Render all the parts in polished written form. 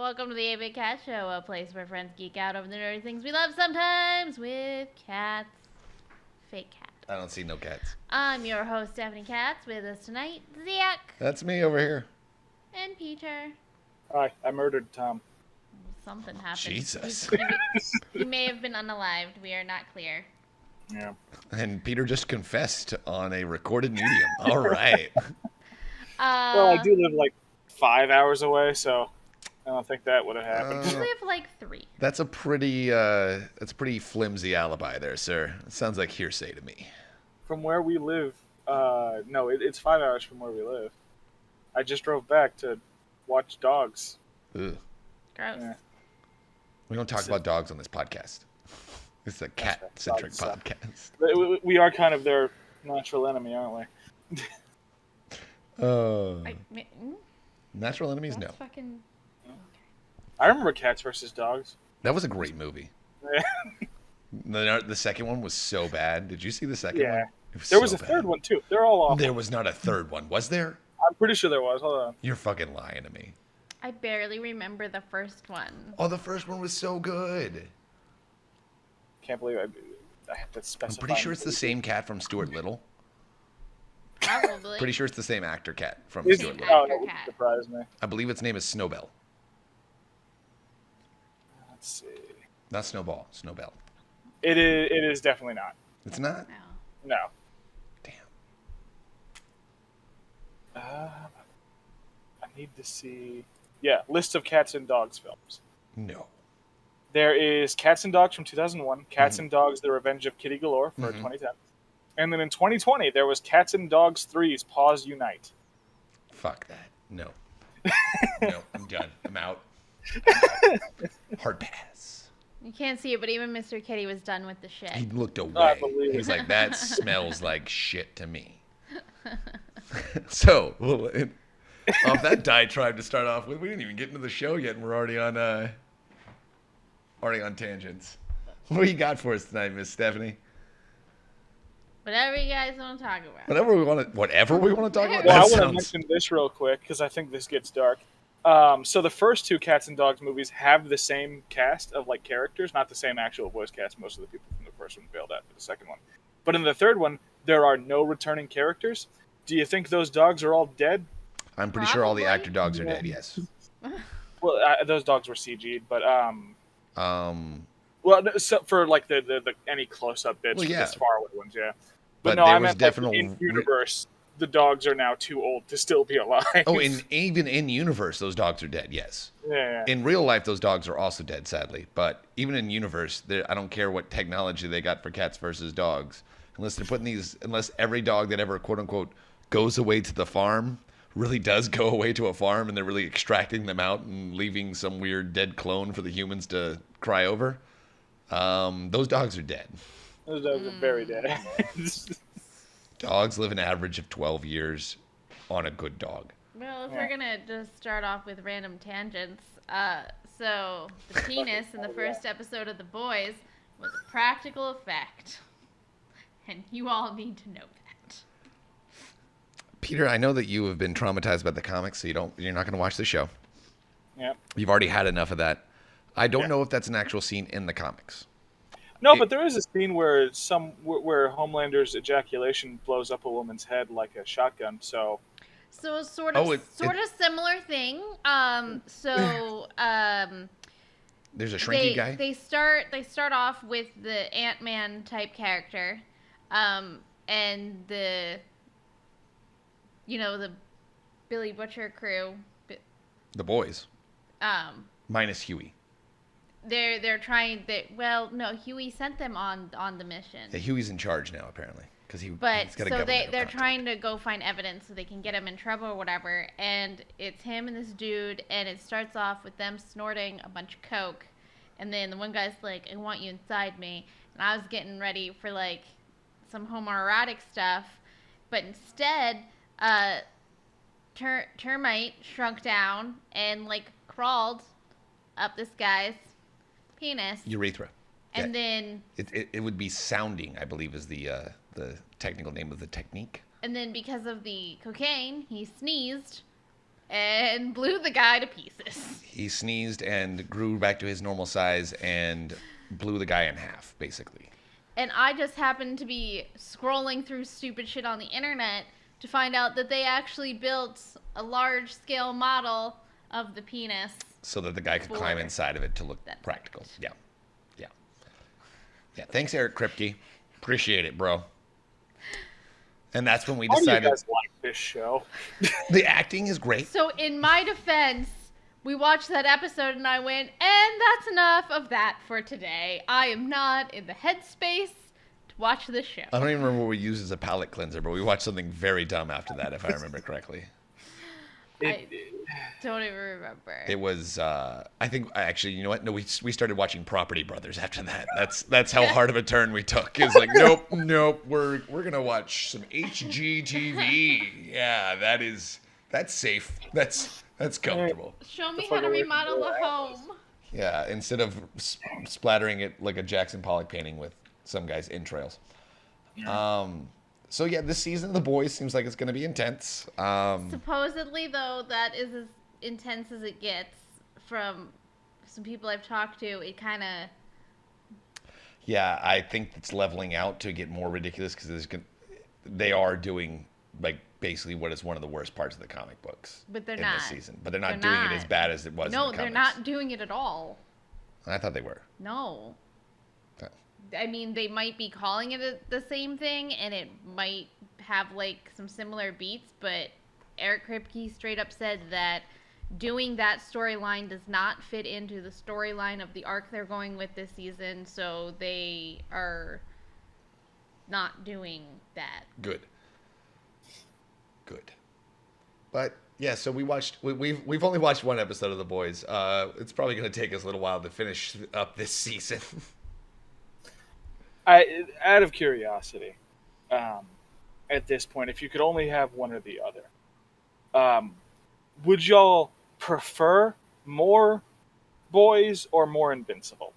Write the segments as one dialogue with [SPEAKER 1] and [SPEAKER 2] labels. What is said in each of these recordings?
[SPEAKER 1] Welcome to the 8-Bit Cat Show, a place where friends geek out over the nerdy things we love sometimes with cats. Fake cat.
[SPEAKER 2] I don't see no cats.
[SPEAKER 1] I'm your host, Stephanie Katz. With us tonight, Zach.
[SPEAKER 2] That's me over here.
[SPEAKER 1] And Peter.
[SPEAKER 3] Hi, I murdered Tom.
[SPEAKER 1] Something happened.
[SPEAKER 2] Jesus.
[SPEAKER 1] He may have been unalived. We are not clear.
[SPEAKER 3] Yeah.
[SPEAKER 2] And Peter just confessed on a recorded medium. All right.
[SPEAKER 3] Well, I do live like 5 hours away, so I don't think that would have happened.
[SPEAKER 1] We live like 3.
[SPEAKER 2] That's a pretty flimsy alibi there, sir. It sounds like hearsay to me.
[SPEAKER 3] From where we live, no, it's 5 hours from where we live. I just drove back to watch dogs.
[SPEAKER 2] Ugh.
[SPEAKER 1] Gross.
[SPEAKER 3] Yeah.
[SPEAKER 2] We don't talk about dogs on this podcast. It's a cat-centric
[SPEAKER 3] Dogs suck.
[SPEAKER 2] podcast.
[SPEAKER 3] We are kind of their natural enemy, aren't we?
[SPEAKER 2] Natural enemies? No.
[SPEAKER 1] That's fucking...
[SPEAKER 3] I remember Cats versus Dogs.
[SPEAKER 2] That was a great movie. The second one was so bad. Did you see the second one?
[SPEAKER 3] Yeah.
[SPEAKER 2] It
[SPEAKER 3] There was
[SPEAKER 2] so
[SPEAKER 3] a third
[SPEAKER 2] bad.
[SPEAKER 3] one, too. They're all awful.
[SPEAKER 2] There was not a third one, was there?
[SPEAKER 3] I'm pretty sure there was. Hold on.
[SPEAKER 2] You're fucking lying to me.
[SPEAKER 1] I barely remember the first one.
[SPEAKER 2] Oh, the first one was so good.
[SPEAKER 3] Can't believe I have to specify.
[SPEAKER 2] I'm pretty sure it's the same cat from Stuart Little.
[SPEAKER 1] Probably.
[SPEAKER 2] Pretty sure it's the same actor cat from
[SPEAKER 3] Is
[SPEAKER 2] Stuart
[SPEAKER 3] it?
[SPEAKER 2] Little.
[SPEAKER 3] Oh, that wouldn't
[SPEAKER 1] Cat.
[SPEAKER 3] surprise me.
[SPEAKER 2] I believe its name is Snowbell.
[SPEAKER 3] Let's see.
[SPEAKER 2] Not Snowball, Snowbell.
[SPEAKER 3] It is definitely not.
[SPEAKER 2] It's not?
[SPEAKER 1] No.
[SPEAKER 3] No.
[SPEAKER 2] Damn.
[SPEAKER 3] I need to see. Yeah, list of Cats and Dogs films.
[SPEAKER 2] No.
[SPEAKER 3] There is Cats and Dogs from 2001, Cats and Dogs: The Revenge of Kitty Galore for 2010, and then in 2020 there was Cats and Dogs 3's Paws Unite.
[SPEAKER 2] Fuck that. No. No, I'm done. I'm out. Hard pass.
[SPEAKER 1] You can't see it, but even Mr. Kitty was done with the shit.
[SPEAKER 2] He looked
[SPEAKER 3] I
[SPEAKER 2] away.
[SPEAKER 3] believe
[SPEAKER 2] He's
[SPEAKER 3] it.
[SPEAKER 2] like, that smells like shit to me. So, off that diatribe to start off with, we didn't even get into the show yet, and we're already on tangents. What do you got for us tonight, Miss Stephanie?
[SPEAKER 1] Whatever you guys want to talk about.
[SPEAKER 2] Whatever we want to talk about.
[SPEAKER 3] Well, I
[SPEAKER 2] That
[SPEAKER 3] want to
[SPEAKER 2] sounds-
[SPEAKER 3] mention this real quick because I think this gets dark. So the first two Cats and Dogs movies have the same cast of like characters, not the same actual voice cast. Most of the people from the first one bailed out for the second one. But in the third one, there are no returning characters. Do you think those dogs are all dead?
[SPEAKER 2] I'm pretty sure all the
[SPEAKER 1] Probably.
[SPEAKER 2] actor dogs are dead. Yes.
[SPEAKER 3] Well, those dogs were CG'd, but
[SPEAKER 2] Um,
[SPEAKER 3] well, so for like the any close up bits,
[SPEAKER 2] Well,
[SPEAKER 3] for
[SPEAKER 2] yeah.
[SPEAKER 3] the far away ones, yeah.
[SPEAKER 2] But
[SPEAKER 3] no,
[SPEAKER 2] there
[SPEAKER 3] I
[SPEAKER 2] was
[SPEAKER 3] meant
[SPEAKER 2] definitely-
[SPEAKER 3] like, in universe, the dogs are now too old to still be alive.
[SPEAKER 2] oh, even in universe, those dogs are dead. Yes.
[SPEAKER 3] yeah.
[SPEAKER 2] In real life, those dogs are also dead, sadly. But even in universe, I don't care what technology they got for cats versus dogs, unless every dog that ever quote unquote goes away to the farm really does go away to a farm, and they're really extracting them out and leaving some weird dead clone for the humans to cry over. Those dogs are dead.
[SPEAKER 3] Those dogs are very dead.
[SPEAKER 2] Dogs live an average of 12 years on a good dog.
[SPEAKER 1] Well, if
[SPEAKER 3] Yeah.
[SPEAKER 1] we're gonna just start off with random tangents, so the penis in the first episode of The Boys was a practical effect, and you all need to know that.
[SPEAKER 2] Peter, I know that you have been traumatized by the comics, so you're not going to watch the show.
[SPEAKER 3] Yeah.
[SPEAKER 2] You've already had enough of that. I don't know if that's an actual scene in the comics.
[SPEAKER 3] No, but there is a scene where where Homelander's ejaculation blows up a woman's head like a shotgun. So
[SPEAKER 1] So it's sort of
[SPEAKER 2] Oh,
[SPEAKER 1] similar thing.
[SPEAKER 2] There's a shrinky guy.
[SPEAKER 1] They start off with the Ant-Man type character, and the Billy Butcher crew.
[SPEAKER 2] The boys,
[SPEAKER 1] Um,
[SPEAKER 2] minus Huey.
[SPEAKER 1] they're trying. Well, no, Huey sent them on the mission.
[SPEAKER 2] Yeah, Huey's in charge now, apparently, because
[SPEAKER 1] But
[SPEAKER 2] he's got a
[SPEAKER 1] so
[SPEAKER 2] governmental
[SPEAKER 1] they're
[SPEAKER 2] contract.
[SPEAKER 1] trying to go find evidence so they can get him in trouble or whatever. And it's him and this dude, and it starts off with them snorting a bunch of coke, and then the one guy's like, "I want you inside me," and I was getting ready for like some homoerotic stuff, but instead, termite shrunk down and like crawled up this guy's penis,
[SPEAKER 2] Urethra.
[SPEAKER 1] and
[SPEAKER 2] Yeah.
[SPEAKER 1] then.
[SPEAKER 2] It would be sounding, I believe, is the technical name of the technique.
[SPEAKER 1] And then because of the cocaine, he sneezed and blew the guy to pieces.
[SPEAKER 2] He sneezed and grew back to his normal size and blew the guy in half, basically.
[SPEAKER 1] And I just happened to be scrolling through stupid shit on the internet to find out that they actually built a large-scale model of the penis.
[SPEAKER 2] So that the guy could climb inside of it to look practical.
[SPEAKER 1] Right.
[SPEAKER 2] Yeah. Yeah. Yeah. Thanks, Eric Kripke. Appreciate it, bro. And that's when we
[SPEAKER 3] How
[SPEAKER 2] decided.
[SPEAKER 3] do you guys like this show?
[SPEAKER 2] The acting is great.
[SPEAKER 1] So in my defense, we watched that episode and I went, and that's enough of that for today. I am not in the headspace to watch this show.
[SPEAKER 2] I don't even remember what we used as a palate cleanser, but we watched something very dumb after that, if I remember correctly.
[SPEAKER 1] I don't even remember.
[SPEAKER 2] It was, I think, actually, you know what? No, we started watching Property Brothers after that. That's how hard of a turn we took. It's like, nope, we're gonna watch some HGTV. Yeah, that's safe. That's comfortable.
[SPEAKER 1] Show me how to remodel a home.
[SPEAKER 2] Yeah, instead of splattering it like a Jackson Pollock painting with some guy's entrails. So yeah, this season of The Boys seems like it's going to be intense.
[SPEAKER 1] Supposedly, though, that is as intense as it gets. From some people I've talked to, it kind of...
[SPEAKER 2] Yeah, I think it's leveling out to get more ridiculous because they are doing like basically what is one of the worst parts of the comic books.
[SPEAKER 1] But they're
[SPEAKER 2] in
[SPEAKER 1] not.
[SPEAKER 2] this season. But they're not doing it as bad as it was.
[SPEAKER 1] No,
[SPEAKER 2] in the
[SPEAKER 1] they're
[SPEAKER 2] comics.
[SPEAKER 1] not doing it at all.
[SPEAKER 2] I thought they were.
[SPEAKER 1] No.
[SPEAKER 2] Okay.
[SPEAKER 1] I mean, they might be calling it the same thing, and it might have like some similar beats, but Eric Kripke straight up said that doing that storyline does not fit into the storyline of the arc they're going with this season, so they are not doing that.
[SPEAKER 2] Good. But yeah, so we've only watched one episode of The Boys. It's probably going to take us a little while to finish up this season.
[SPEAKER 3] Out of curiosity, at this point, if you could only have one or the other, would y'all prefer more Boys or more Invincible?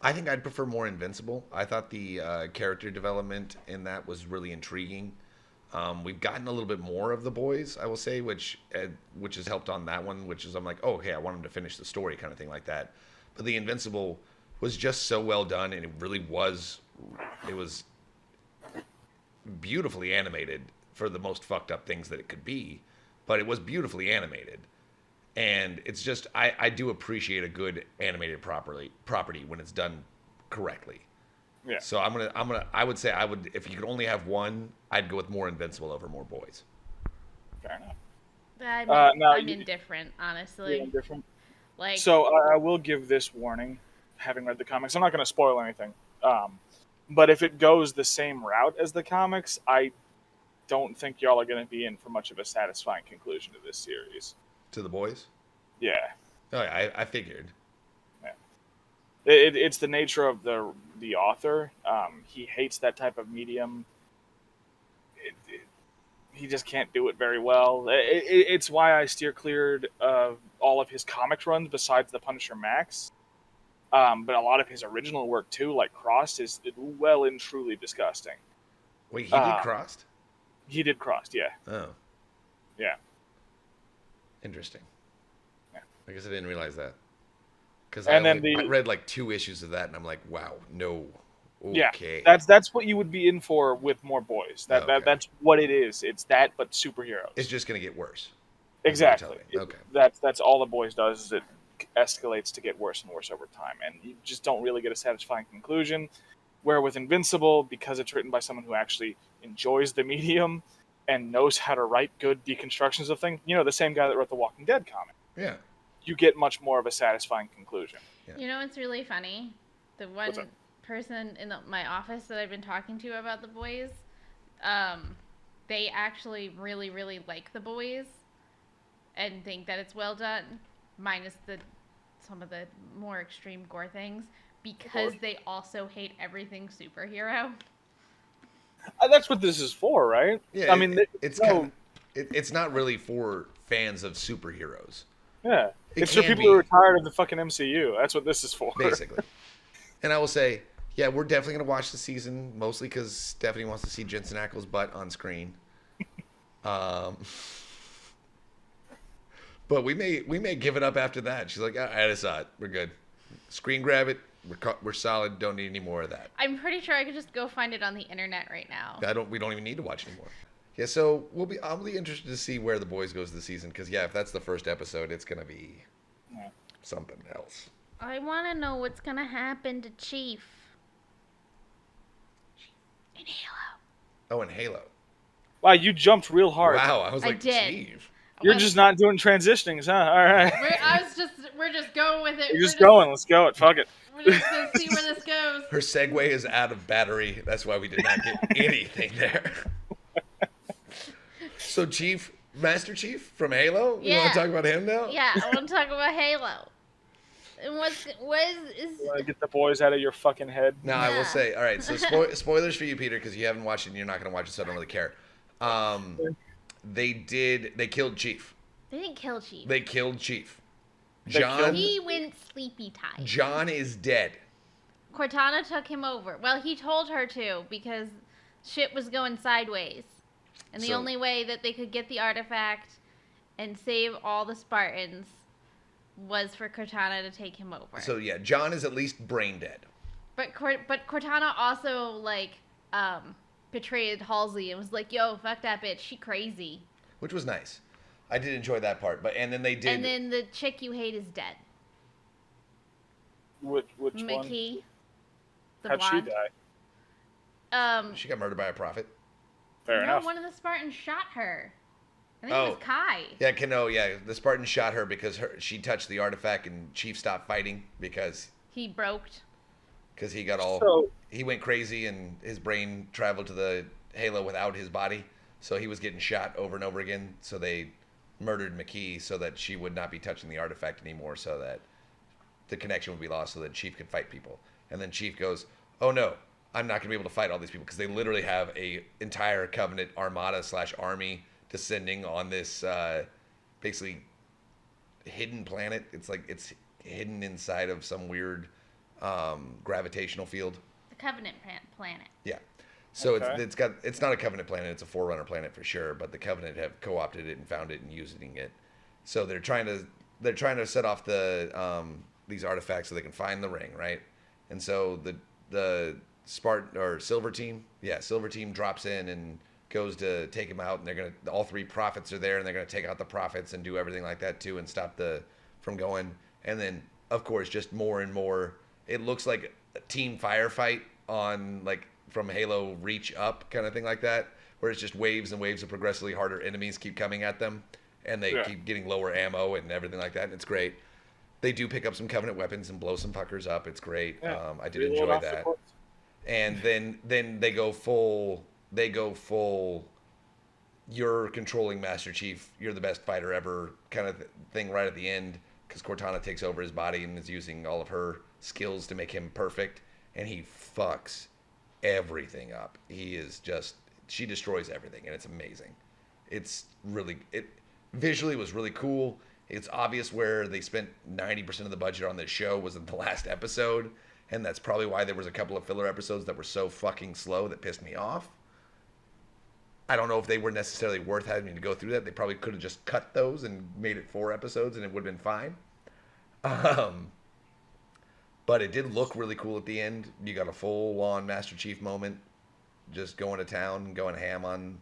[SPEAKER 2] I think I'd prefer more Invincible. I thought the character development in that was really intriguing. We've gotten a little bit more of The Boys, I will say, which has helped on that one, which is I'm like, oh, okay, I want him to finish the story kind of thing like that. But the Invincible was just so well done, and it was beautifully animated for the most fucked up things that it could be, but it was beautifully animated. And it's just, I do appreciate a good animated property when it's done correctly.
[SPEAKER 3] Yeah.
[SPEAKER 2] So I would say if you could only have one, I'd go with more Invincible over more Boys.
[SPEAKER 3] Fair enough.
[SPEAKER 1] I'm indifferent, honestly.
[SPEAKER 3] You're indifferent?
[SPEAKER 1] Like,
[SPEAKER 3] so I will give this warning, having read the comics. I'm not going to spoil anything. But if it goes the same route as the comics, I don't think y'all are going to be in for much of a satisfying conclusion to this series.
[SPEAKER 2] To The Boys?
[SPEAKER 3] Yeah.
[SPEAKER 2] Oh, yeah, I figured.
[SPEAKER 3] Yeah. It's the nature of the author. He hates that type of medium. He just can't do it very well. It's why I steer cleared of all of his comics runs besides the Punisher Max. But a lot of his original work too, like Crossed, is well and truly disgusting.
[SPEAKER 2] Wait, he did Crossed?
[SPEAKER 3] He did Crossed, yeah.
[SPEAKER 2] Oh.
[SPEAKER 3] Yeah.
[SPEAKER 2] Interesting.
[SPEAKER 3] Yeah.
[SPEAKER 2] I guess I didn't realize that. Because
[SPEAKER 3] I
[SPEAKER 2] read like 2 issues of that, and I'm like, wow, no. Okay.
[SPEAKER 3] Yeah, that's what you would be in for with more Boys. That's what it is. It's that, but superheroes.
[SPEAKER 2] It's just going to get worse.
[SPEAKER 3] Exactly.
[SPEAKER 2] Okay.
[SPEAKER 3] That's all The Boys does, is it escalates to get worse and worse over time, and you just don't really get a satisfying conclusion. Where with Invincible, because it's written by someone who actually enjoys the medium and knows how to write good deconstructions of things, the same guy that wrote the Walking Dead comic.
[SPEAKER 2] Yeah.
[SPEAKER 3] You get much more of a satisfying conclusion.
[SPEAKER 2] Yeah.
[SPEAKER 1] You know, it's really funny. The one person in my office that I've been talking to about The Boys, they actually really, really like The Boys and think that it's well done, minus some of the more extreme gore things, because they also hate everything superhero.
[SPEAKER 3] That's what this is for, right?
[SPEAKER 2] Yeah, I mean, it's not really for fans of superheroes.
[SPEAKER 3] Yeah, it's for people who are tired of the fucking MCU. That's what this is for.
[SPEAKER 2] Basically. And I will say, yeah, we're definitely going to watch the season, mostly because Stephanie wants to see Jensen Ackles' butt on screen. But we may give it up after that. She's like, I saw it. We're good. Screen grab it. We're solid. Don't need any more of that.
[SPEAKER 1] I'm pretty sure I could just go find it on the internet right now.
[SPEAKER 2] We don't even need to watch anymore. Yeah, so I'll be interested to see where the boys goes this season because if that's the first episode, it's gonna be something else.
[SPEAKER 1] I want to know what's gonna happen to Chief in Halo.
[SPEAKER 2] Oh, and Halo.
[SPEAKER 3] Wow, you jumped real hard.
[SPEAKER 2] Wow, I was like,
[SPEAKER 1] did.
[SPEAKER 2] Chief.
[SPEAKER 3] You're just not doing transitionings, huh? All right.
[SPEAKER 1] We're just going with it.
[SPEAKER 3] We're just going. Let's go. Fuck it.
[SPEAKER 1] We're just gonna see where this goes.
[SPEAKER 2] Her Segway is out of battery. That's why we did not get anything there. So Master Chief from Halo? You want to talk about him now?
[SPEAKER 1] Yeah, I want to talk about Halo. And what is
[SPEAKER 3] You want to get the boys out of your fucking head?
[SPEAKER 2] Now, I will say, all right, so spoilers for you, Peter, because you haven't watched it and you're not going to watch it, so I don't really care. They killed Chief.
[SPEAKER 1] They didn't kill Chief.
[SPEAKER 2] They killed Chief.
[SPEAKER 1] He went sleepy time.
[SPEAKER 2] John is dead.
[SPEAKER 1] Cortana took him over. Well, he told her to because shit was going sideways. And the only way that they could get the artifact and save all the Spartans was for Cortana to take him over.
[SPEAKER 2] So yeah, John is at least brain dead.
[SPEAKER 1] But Cortana also betrayed Halsey and was like, "Yo, fuck that bitch, she crazy."
[SPEAKER 2] Which was nice. I did enjoy that part. And then
[SPEAKER 1] the chick you hate is dead.
[SPEAKER 3] Which
[SPEAKER 1] Mickey,
[SPEAKER 3] one?
[SPEAKER 1] the
[SPEAKER 3] How'd
[SPEAKER 1] blonde.
[SPEAKER 3] she die?
[SPEAKER 2] She got murdered by a prophet.
[SPEAKER 3] Fair enough.
[SPEAKER 1] One of the Spartans shot her. I think it was Kai.
[SPEAKER 2] Yeah, the Spartans shot her because she touched the artifact and Chief stopped fighting because
[SPEAKER 1] he broke.
[SPEAKER 2] Because he got he went crazy and his brain traveled to the Halo without his body, so he was getting shot over and over again. So they murdered McKee so that she would not be touching the artifact anymore, so that the connection would be lost, so that Chief could fight people. And then Chief goes, "Oh no, I'm not going to be able to fight all these people because they literally have a entire Covenant armada / army descending on this basically hidden planet. It's like it's hidden inside of some weird gravitational field.
[SPEAKER 1] The Covenant planet.
[SPEAKER 2] Yeah. So it's not a Covenant planet, it's a Forerunner planet for sure, but the Covenant have co-opted it and found it and using it. So they're trying to set off the these artifacts so they can find the ring, right? And so the Spartan or Silver Team drops in and goes to take him out, and all three prophets are there, and they're gonna take out the prophets and do everything like that too and stop from going. And then of course just more and more it looks like a team firefight on from Halo Reach up kind of thing like that, where it's just waves and waves of progressively harder enemies keep coming at them, and they keep getting lower ammo and everything like that, and it's great. They do pick up some Covenant weapons and blow some fuckers up. It's great.
[SPEAKER 3] Yeah,
[SPEAKER 2] I did enjoy that. And then they go full. You're controlling Master Chief. You're the best fighter ever, kind of thing right at the end, because Cortana takes over his body and is using all of her skills to make him perfect, and he fucks everything up. She destroys everything, and it's amazing. It visually was really cool. It's obvious where they spent 90% of the budget on this show was in the last episode, and that's probably why there was a couple of filler episodes that were so fucking slow that pissed me off. I don't know if they were necessarily worth having to go through that. They probably could have just cut those and made it 4 episodes, and it would have been fine. But it did look really cool at the end. You got a full-on Master Chief moment, just going to town, going ham on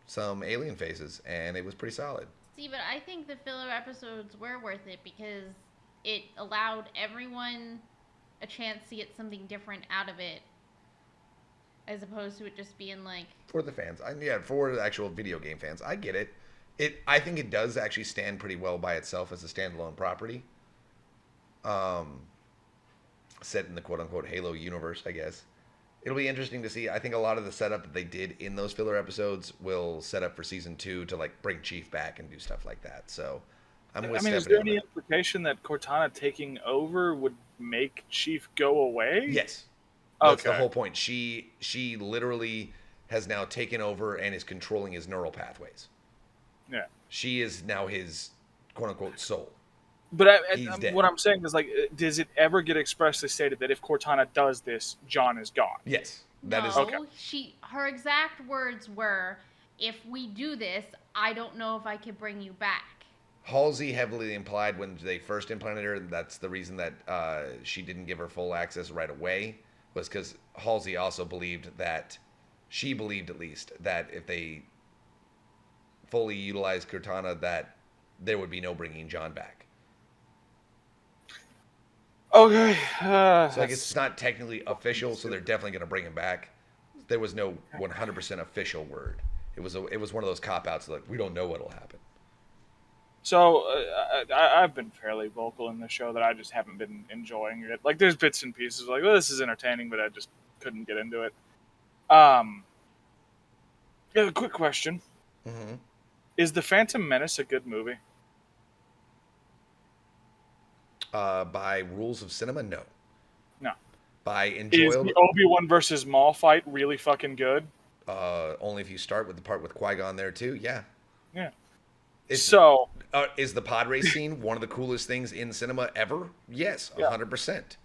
[SPEAKER 2] some alien faces, and it was pretty solid.
[SPEAKER 1] See, but I think the filler episodes were worth it because it allowed everyone a chance to get something different out of it, as opposed to it just being
[SPEAKER 2] for the fans. For the actual video game fans, I get it. I think it does actually stand pretty well by itself as a standalone property. Set in the quote-unquote Halo universe, I guess. It'll be interesting to see. I think a lot of the setup that they did in those filler episodes will set up for season 2 to bring Chief back and do stuff like that. So
[SPEAKER 3] is there any implication that Cortana taking over would make Chief go away?
[SPEAKER 2] Yes. That's the whole point. She literally has now taken over and is controlling his neural pathways.
[SPEAKER 3] Yeah.
[SPEAKER 2] She is now his quote-unquote soul.
[SPEAKER 3] But what I'm saying is, does it ever get expressly stated that if Cortana does this, John is gone?
[SPEAKER 2] Yes.
[SPEAKER 1] That is
[SPEAKER 3] okay.
[SPEAKER 1] Her exact words were, "If we do this, I don't know if I could bring you back."
[SPEAKER 2] Halsey heavily implied when they first implanted her, and that's the reason that she didn't give her full access right away, was because Halsey also believed that, she believed at least, that if they fully utilized Cortana, that there would be no bringing John back.
[SPEAKER 3] Okay.
[SPEAKER 2] So I guess it's not technically official, so they're definitely going to bring him back. There was no 100% official word. It was one of those cop-outs, like, we don't know what'll happen.
[SPEAKER 3] So I've been fairly vocal in this show that I just haven't been enjoying it. Like, there's bits and pieces like, well, this is entertaining, but I just couldn't get into it. Yeah, quick question:
[SPEAKER 2] Mm-hmm.
[SPEAKER 3] Is The Phantom Menace a good movie?
[SPEAKER 2] By rules of cinema, no.
[SPEAKER 3] No.
[SPEAKER 2] By
[SPEAKER 3] Is
[SPEAKER 2] enjoyable,
[SPEAKER 3] the Obi-Wan versus Maul fight really fucking good?
[SPEAKER 2] only if you start with the part with Qui-Gon there too. Yeah.
[SPEAKER 3] Yeah.
[SPEAKER 2] It's,
[SPEAKER 3] So
[SPEAKER 2] is the pod race scene one of the coolest things in cinema ever? Yes,
[SPEAKER 3] Yeah.
[SPEAKER 2] 100%.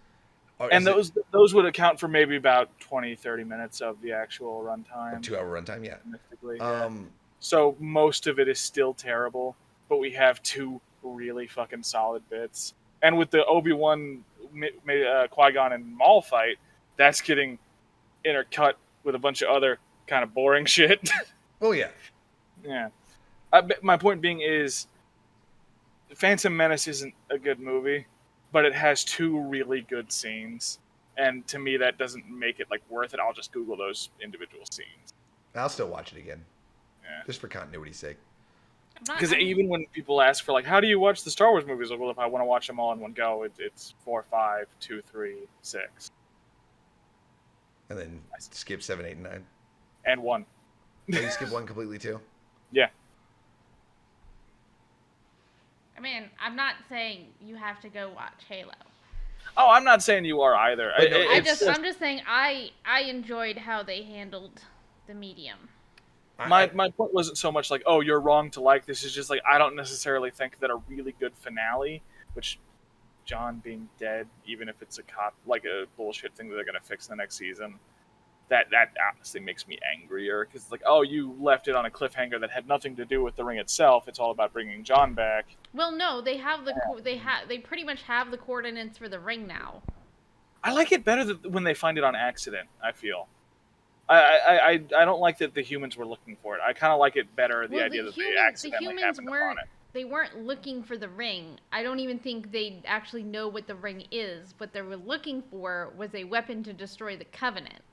[SPEAKER 3] and those would account for maybe about 20-30 minutes of the actual runtime.
[SPEAKER 2] 2-hour runtime, yeah.
[SPEAKER 3] Realistically, yeah.
[SPEAKER 2] Um,
[SPEAKER 3] So most of it is still terrible, but we have two really fucking solid bits. And with the Obi-Wan, Qui-Gon, and Maul fight, that's getting intercut with a bunch of other kind of boring shit.
[SPEAKER 2] oh yeah.
[SPEAKER 3] Yeah. My point being is, Phantom Menace isn't a good movie, but it has two really good scenes. And to me, that doesn't make it like worth it. I'll just Google those individual scenes.
[SPEAKER 2] I'll still watch it again,
[SPEAKER 3] Yeah.
[SPEAKER 2] just for continuity's sake.
[SPEAKER 3] Because even when people ask for like, how do you watch the Star Wars movies? Like, well, if I want to watch them all in one go, it's 4, 5, 2, 3, 6,
[SPEAKER 2] And then skip 7, 8, and 9.
[SPEAKER 3] and 1.
[SPEAKER 2] Oh, you skip 1 completely too?
[SPEAKER 3] Yeah.
[SPEAKER 1] I mean, I'm not saying you have to go watch Halo.
[SPEAKER 3] Oh, I'm not saying you are either.
[SPEAKER 2] But no,
[SPEAKER 1] I'm just saying I enjoyed how they handled the medium.
[SPEAKER 3] My point wasn't so much like, oh, you're wrong to like this. It's just like, I don't necessarily think that a really good finale, which John being dead, even if it's like a bullshit thing that they're going to fix in the next season, that honestly makes me angrier. Because it's like, oh, you left it on a cliffhanger that had nothing to do with the ring itself. It's all about bringing John back.
[SPEAKER 1] Well, no, they have they pretty much have the coordinates for the ring now.
[SPEAKER 3] I like it better when they find it on accident, I feel. I don't like that the humans were looking for it. I kind of like it better, the idea that they accidentally happened upon it.
[SPEAKER 1] They weren't looking for the ring. I don't even think they actually know what the ring is. What they were looking for was a weapon to destroy the Covenant.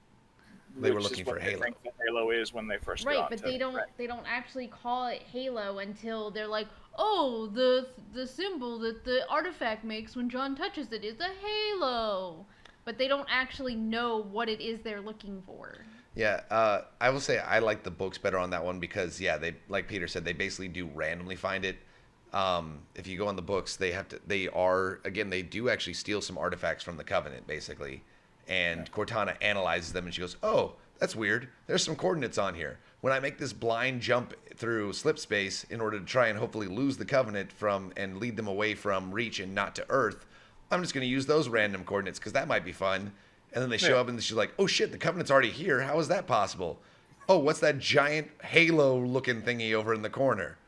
[SPEAKER 2] They were looking for Halo.
[SPEAKER 3] I think Halo is when they first
[SPEAKER 1] right,
[SPEAKER 3] got
[SPEAKER 1] but
[SPEAKER 3] to
[SPEAKER 1] they don't actually call it Halo until they're like, oh, the symbol that the artifact makes when John touches it is a halo. But they don't actually know what it is they're looking for.
[SPEAKER 2] Yeah, I will say I like the books better on that one because, yeah, they, like Peter said, they basically do randomly find it. If you go on the books, they do actually steal some artifacts from the Covenant, basically. And Cortana analyzes them and she goes, oh, that's weird. There's some coordinates on here. When I make this blind jump through slip space in order to try and hopefully lose the Covenant and lead them away from Reach and not to Earth, I'm just going to use those random coordinates because that might be fun. And then they show up and she's like, oh shit, the Covenant's already here. How is that possible? Oh, what's that giant halo looking thingy over in the corner?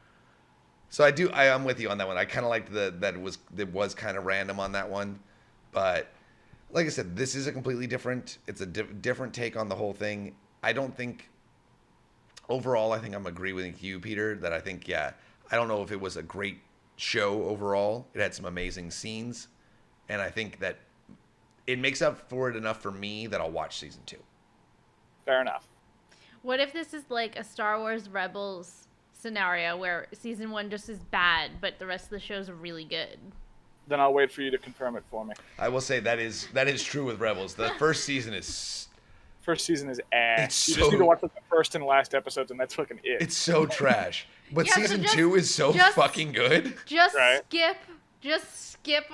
[SPEAKER 2] So I'm with you on that one. I kind of liked that it was kind of random on that one. But like I said, this is a completely different, it's a different take on the whole thing. I don't think, overall, I think I'm agree with you, Peter, that I think, yeah, I don't know if it was a great show overall. It had some amazing scenes. And I think that it makes up for it enough for me that I'll watch season 2.
[SPEAKER 3] Fair enough.
[SPEAKER 1] What if this is like a Star Wars Rebels scenario where season 1 just is bad, but the rest of the shows are really good?
[SPEAKER 3] Then I'll wait for you to confirm it for me.
[SPEAKER 2] I will say that is true with Rebels. The first season is
[SPEAKER 3] ass. You just need to watch the first and last episodes, and that's fucking it.
[SPEAKER 2] It's so trash. But
[SPEAKER 1] Yeah, so
[SPEAKER 2] season 2 is so fucking good.
[SPEAKER 1] Just
[SPEAKER 3] Right.
[SPEAKER 1] skip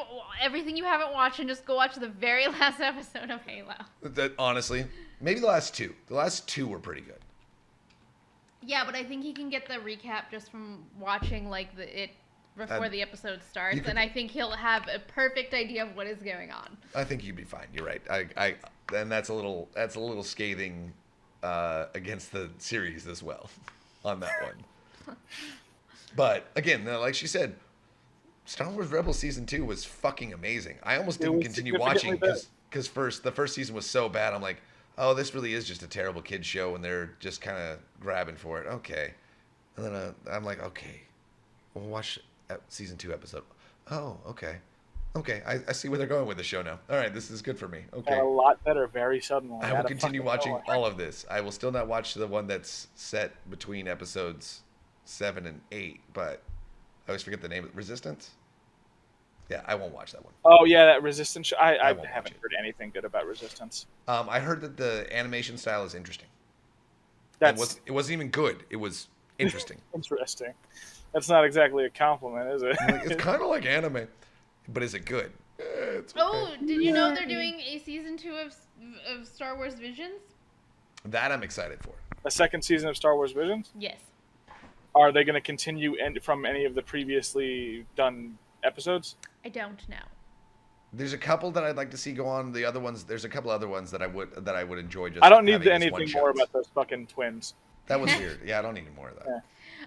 [SPEAKER 1] everything you haven't watched and just go watch the very last episode of Halo.
[SPEAKER 2] That honestly, maybe the last 2. The last 2 were pretty good.
[SPEAKER 1] Yeah, but I think he can get the recap just from watching before the episode starts, and I think he'll have a perfect idea of what is going on.
[SPEAKER 2] I think you'd be fine. You're right. And that's a little scathing against the series as well on that one. But again, like she said, Star Wars Rebels season 2 was fucking amazing. I almost
[SPEAKER 3] It
[SPEAKER 2] didn't
[SPEAKER 3] was
[SPEAKER 2] continue
[SPEAKER 3] significantly
[SPEAKER 2] watching
[SPEAKER 3] better.
[SPEAKER 2] because the first season was so bad. I'm like, oh, this really is just a terrible kids show, and they're just kind of grabbing for it. Okay, and then I'm like, okay, we'll watch season 2 episode. Oh, okay, okay. I see where they're going with the show now. All right, this is good for me.
[SPEAKER 3] Got
[SPEAKER 2] Okay,
[SPEAKER 3] a lot better very suddenly.
[SPEAKER 2] I
[SPEAKER 3] out
[SPEAKER 2] will
[SPEAKER 3] of
[SPEAKER 2] continue
[SPEAKER 3] fucking
[SPEAKER 2] watching
[SPEAKER 3] nowhere.
[SPEAKER 2] all of this. I will still not watch the one that's set between episodes 7 and 8, but I always forget the name. Resistance. Yeah, I won't watch that one.
[SPEAKER 3] Oh yeah, that Resistance. I
[SPEAKER 2] I won't watch
[SPEAKER 3] haven't
[SPEAKER 2] it.
[SPEAKER 3] heard anything good about Resistance.
[SPEAKER 2] I heard that the animation style is interesting.
[SPEAKER 3] That's
[SPEAKER 2] It wasn't even good. It was interesting.
[SPEAKER 3] interesting. That's not exactly a compliment, is it?
[SPEAKER 2] I'm like, it's kind of like anime, but is it good? It's okay.
[SPEAKER 1] Oh, did you know they're doing a season 2 of Star Wars Visions?
[SPEAKER 2] That I'm excited for.
[SPEAKER 3] A second season of Star Wars Visions.
[SPEAKER 1] Yes.
[SPEAKER 3] Are they going to continue from any of the previously done episodes?
[SPEAKER 1] I don't know.
[SPEAKER 2] There's a couple that I'd like to see go on. The other ones, there's a couple other ones that I would enjoy. Just
[SPEAKER 3] I don't need
[SPEAKER 2] having as
[SPEAKER 3] anything more
[SPEAKER 2] one-shots.
[SPEAKER 3] about those fucking twins.
[SPEAKER 2] That was weird. Yeah, I don't need any more of that.
[SPEAKER 3] Yeah.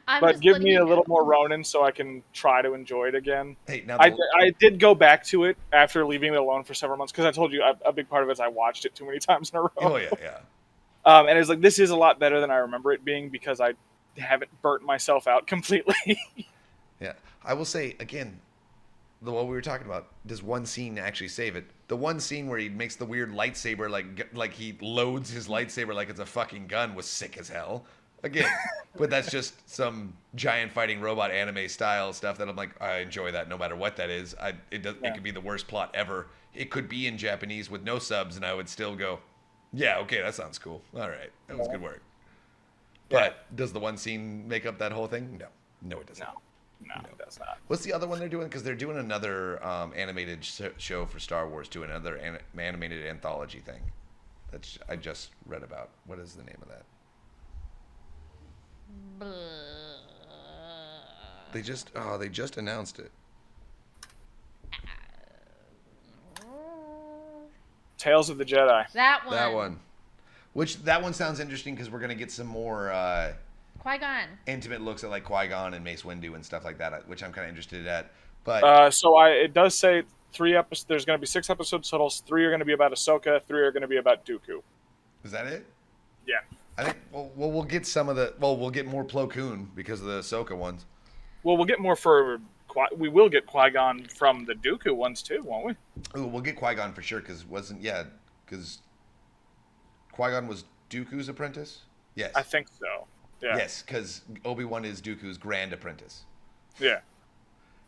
[SPEAKER 1] I'm
[SPEAKER 3] But
[SPEAKER 1] just
[SPEAKER 3] give me a
[SPEAKER 1] looking-
[SPEAKER 3] little more Ronin so I can try to enjoy it again.
[SPEAKER 2] Hey, now
[SPEAKER 3] I did go back to it after leaving it alone for several months because I told you a big part of it is I watched it too many times in a row.
[SPEAKER 2] oh yeah, yeah.
[SPEAKER 3] And it's like this is a lot better than I remember it being because I haven't burnt myself out completely.
[SPEAKER 2] Yeah, I will say again, what we were talking about. Does one scene actually save it? The one scene where he makes the weird lightsaber, like he loads his lightsaber like it's a fucking gun, was sick as hell. Again, but that's just some giant fighting robot anime style stuff that I'm like, I enjoy that no matter what that is. It could be the worst plot ever. It could be in Japanese with no subs, and I would still go, yeah, okay, that sounds cool. All right, that was good work. But does the one scene make up that whole thing? No, it doesn't.
[SPEAKER 3] No, it does not.
[SPEAKER 2] What's the other one they're doing? Because they're doing another animated show for Star Wars, doing another animated anthology thing. That I just read about. What is the name of that? They just announced it.
[SPEAKER 3] Tales of the Jedi.
[SPEAKER 1] That one.
[SPEAKER 2] That one. That one sounds interesting because we're gonna get some more
[SPEAKER 1] Qui-Gon.
[SPEAKER 2] intimate looks at like Qui-Gon and Mace Windu and stuff like that, which I'm kind of interested at. But
[SPEAKER 3] It does say 3 episodes. There's going to be 6 episodes total. 3 are going to be about Ahsoka. 3 are going to be about Dooku.
[SPEAKER 2] is that it?
[SPEAKER 3] Yeah.
[SPEAKER 2] I think we'll get some of the. Well, we'll get more Plo Koon because of the Ahsoka ones.
[SPEAKER 3] Well, we'll get more for. We will get Qui-Gon from the Dooku ones too, won't we?
[SPEAKER 2] Ooh, we'll get Qui-Gon for sure because Qui-Gon was Dooku's apprentice. Yes.
[SPEAKER 3] I think so. Yeah.
[SPEAKER 2] Yes, because Obi-Wan is Dooku's grand apprentice.
[SPEAKER 3] Yeah.